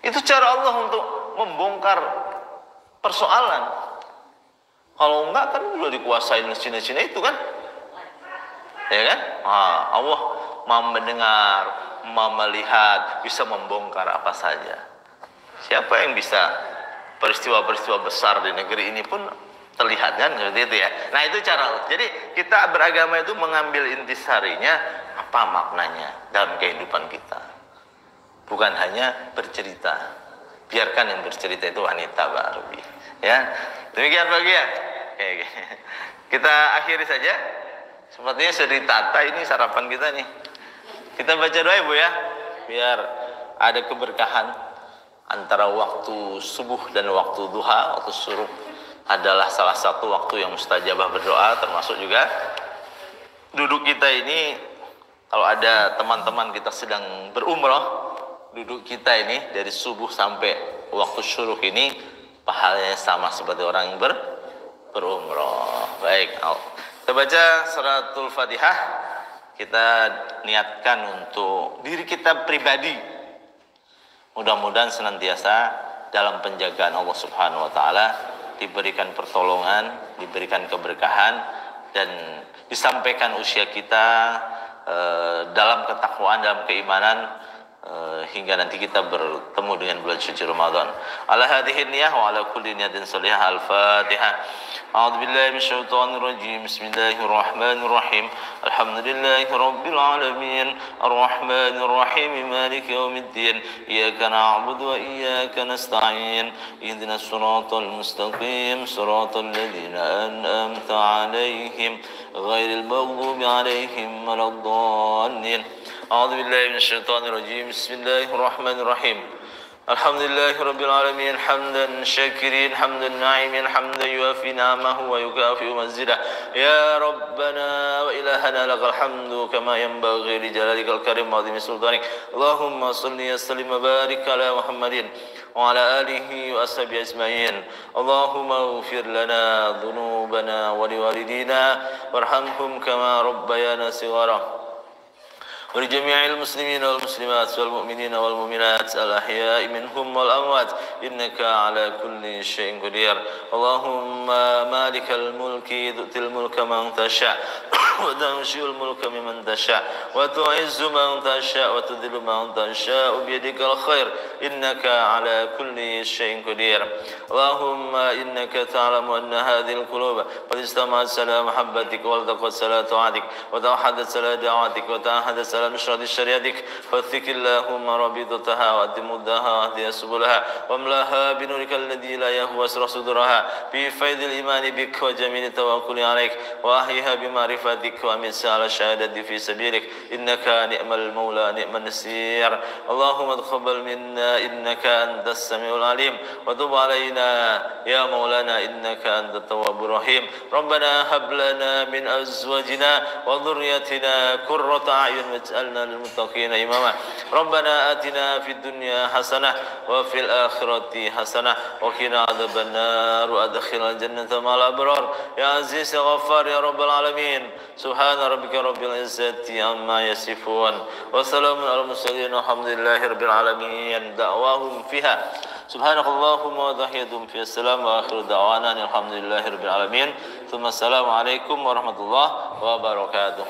Itu cara Allah untuk membongkar persoalan. Kalau enggak kan udah dikuasain Cina-Cina itu kan, ya kan? Allah mau mendengar, mau melihat, bisa membongkar apa saja. Siapa yang bisa? Peristiwa-peristiwa besar di negeri ini pun terlihat kan, seperti itu ya. Nah, itu cara Allah. Jadi kita beragama itu mengambil intisarinya, apa maknanya dalam kehidupan kita. Bukan hanya bercerita. Biarkan yang bercerita itu wanita, Pak Rubi. Ya, demikian bagi ya. Oke. Kita akhiri saja. Sepertinya sudah ditata ini sarapan kita nih. Kita baca doa Ibu ya, biar ada keberkahan. Antara waktu subuh dan waktu duha, waktu syuruk adalah salah satu waktu yang mustajabah berdoa, termasuk juga duduk kita ini Kalau ada teman-teman kita sedang berumrah, duduk kita ini dari subuh sampai waktu syuruk ini pahalanya sama seperti orang yang berumrah. Baik, kita baca suratul Fatihah. Kita niatkan untuk diri kita pribadi. Mudah-mudahan senantiasa dalam penjagaan Allah Subhanahu wa taala, diberikan pertolongan, diberikan keberkahan, dan disampaikan usia kita dalam ketakwaan, dalam keimanan, hingga nanti kita bertemu dengan bulan suci Ramadan. Ala hadhihi niyah wa ala kulli niyatin salihah. Al-Fatihah. A'udzu billahi minasyaitonir rajim. Bismillahirrahmanirrahim. Alhamdulillahi rabbil alamin. Arrahmanir rahim. Maliki yaumiddin. Iyyaka na'budu wa iyyaka nasta'in. Ihdinas siratal mustaqim. Siratal ladzina an'amta 'alaihim ghairil maghdubi 'alaihim waladdallin. أعوذ بالله من الشيطان الرجيم بسم الله الرحمن الرحيم الحمد لله رب العالمين حمدا شاكرين حمدا ناعمين حمدا يوافي نعمه ويكافئ مزيده يا ربنا وإلهنا لك الحمد كما ينبغي لجلالك الكريم وعظيم سلطانك اللهم صل وسلم وبارك على محمد وعلى آله وأصحابه أجمعين اللهم اغفر لنا ذنوبنا ولوالدينا وارحمهم كما ربيانا صغارا ولجميع المسلمين والمسلمات والمؤمنين والمؤمنات الأحياء منهم والأموات إنك على كل شيء قدير اللهم مالك الملك تؤتي الملك من تشاء وتنشئ الملك ممن تشاء وتعز من تشاء وتذل من تشاء بيدك الخير إنك على كل شيء قدير اللهم إنك تعلم أن هذه القلوب قد استمعت على محبتك والتقت على طاعتك وتوحدت على دعوتك وتعهدت على نشرة شريعتك فاثق اللهم رابطتها وأتم مدها واهدها سبلها واملاها بنورك الذي لا يهوى صدورها بفيض الإيمان بك وجميل التوكل عليك وأحيها بمعرفتك وأمسها على الشهادة في سبيلك إنك نعم المولى نعم النصير اللهم تقبل منا إنك أنت السميع العليم وتب علينا يا مولانا إنك أنت التواب الرحيم ربنا هب لنا من أزواجنا وذريتنا قرة أعين واجعلنا للمتقين إماما ربنا آتنا في الدنيا حسنة وفي الآخرة حسنة وقنا عذاب النار وأدخلنا الجنة مع الأبرار يا عزيز يا غفار يا رب العالمين سبحان ربك رب العزة عما يصفون وسلام على المرسلين والحمد لله رب العالمين دعواهم فيها سبحانك اللهم وتحيتهم في السلام وآخر دعوانا الحمد لله رب العالمين ثم السلام عليكم ورحمة الله وبركاته.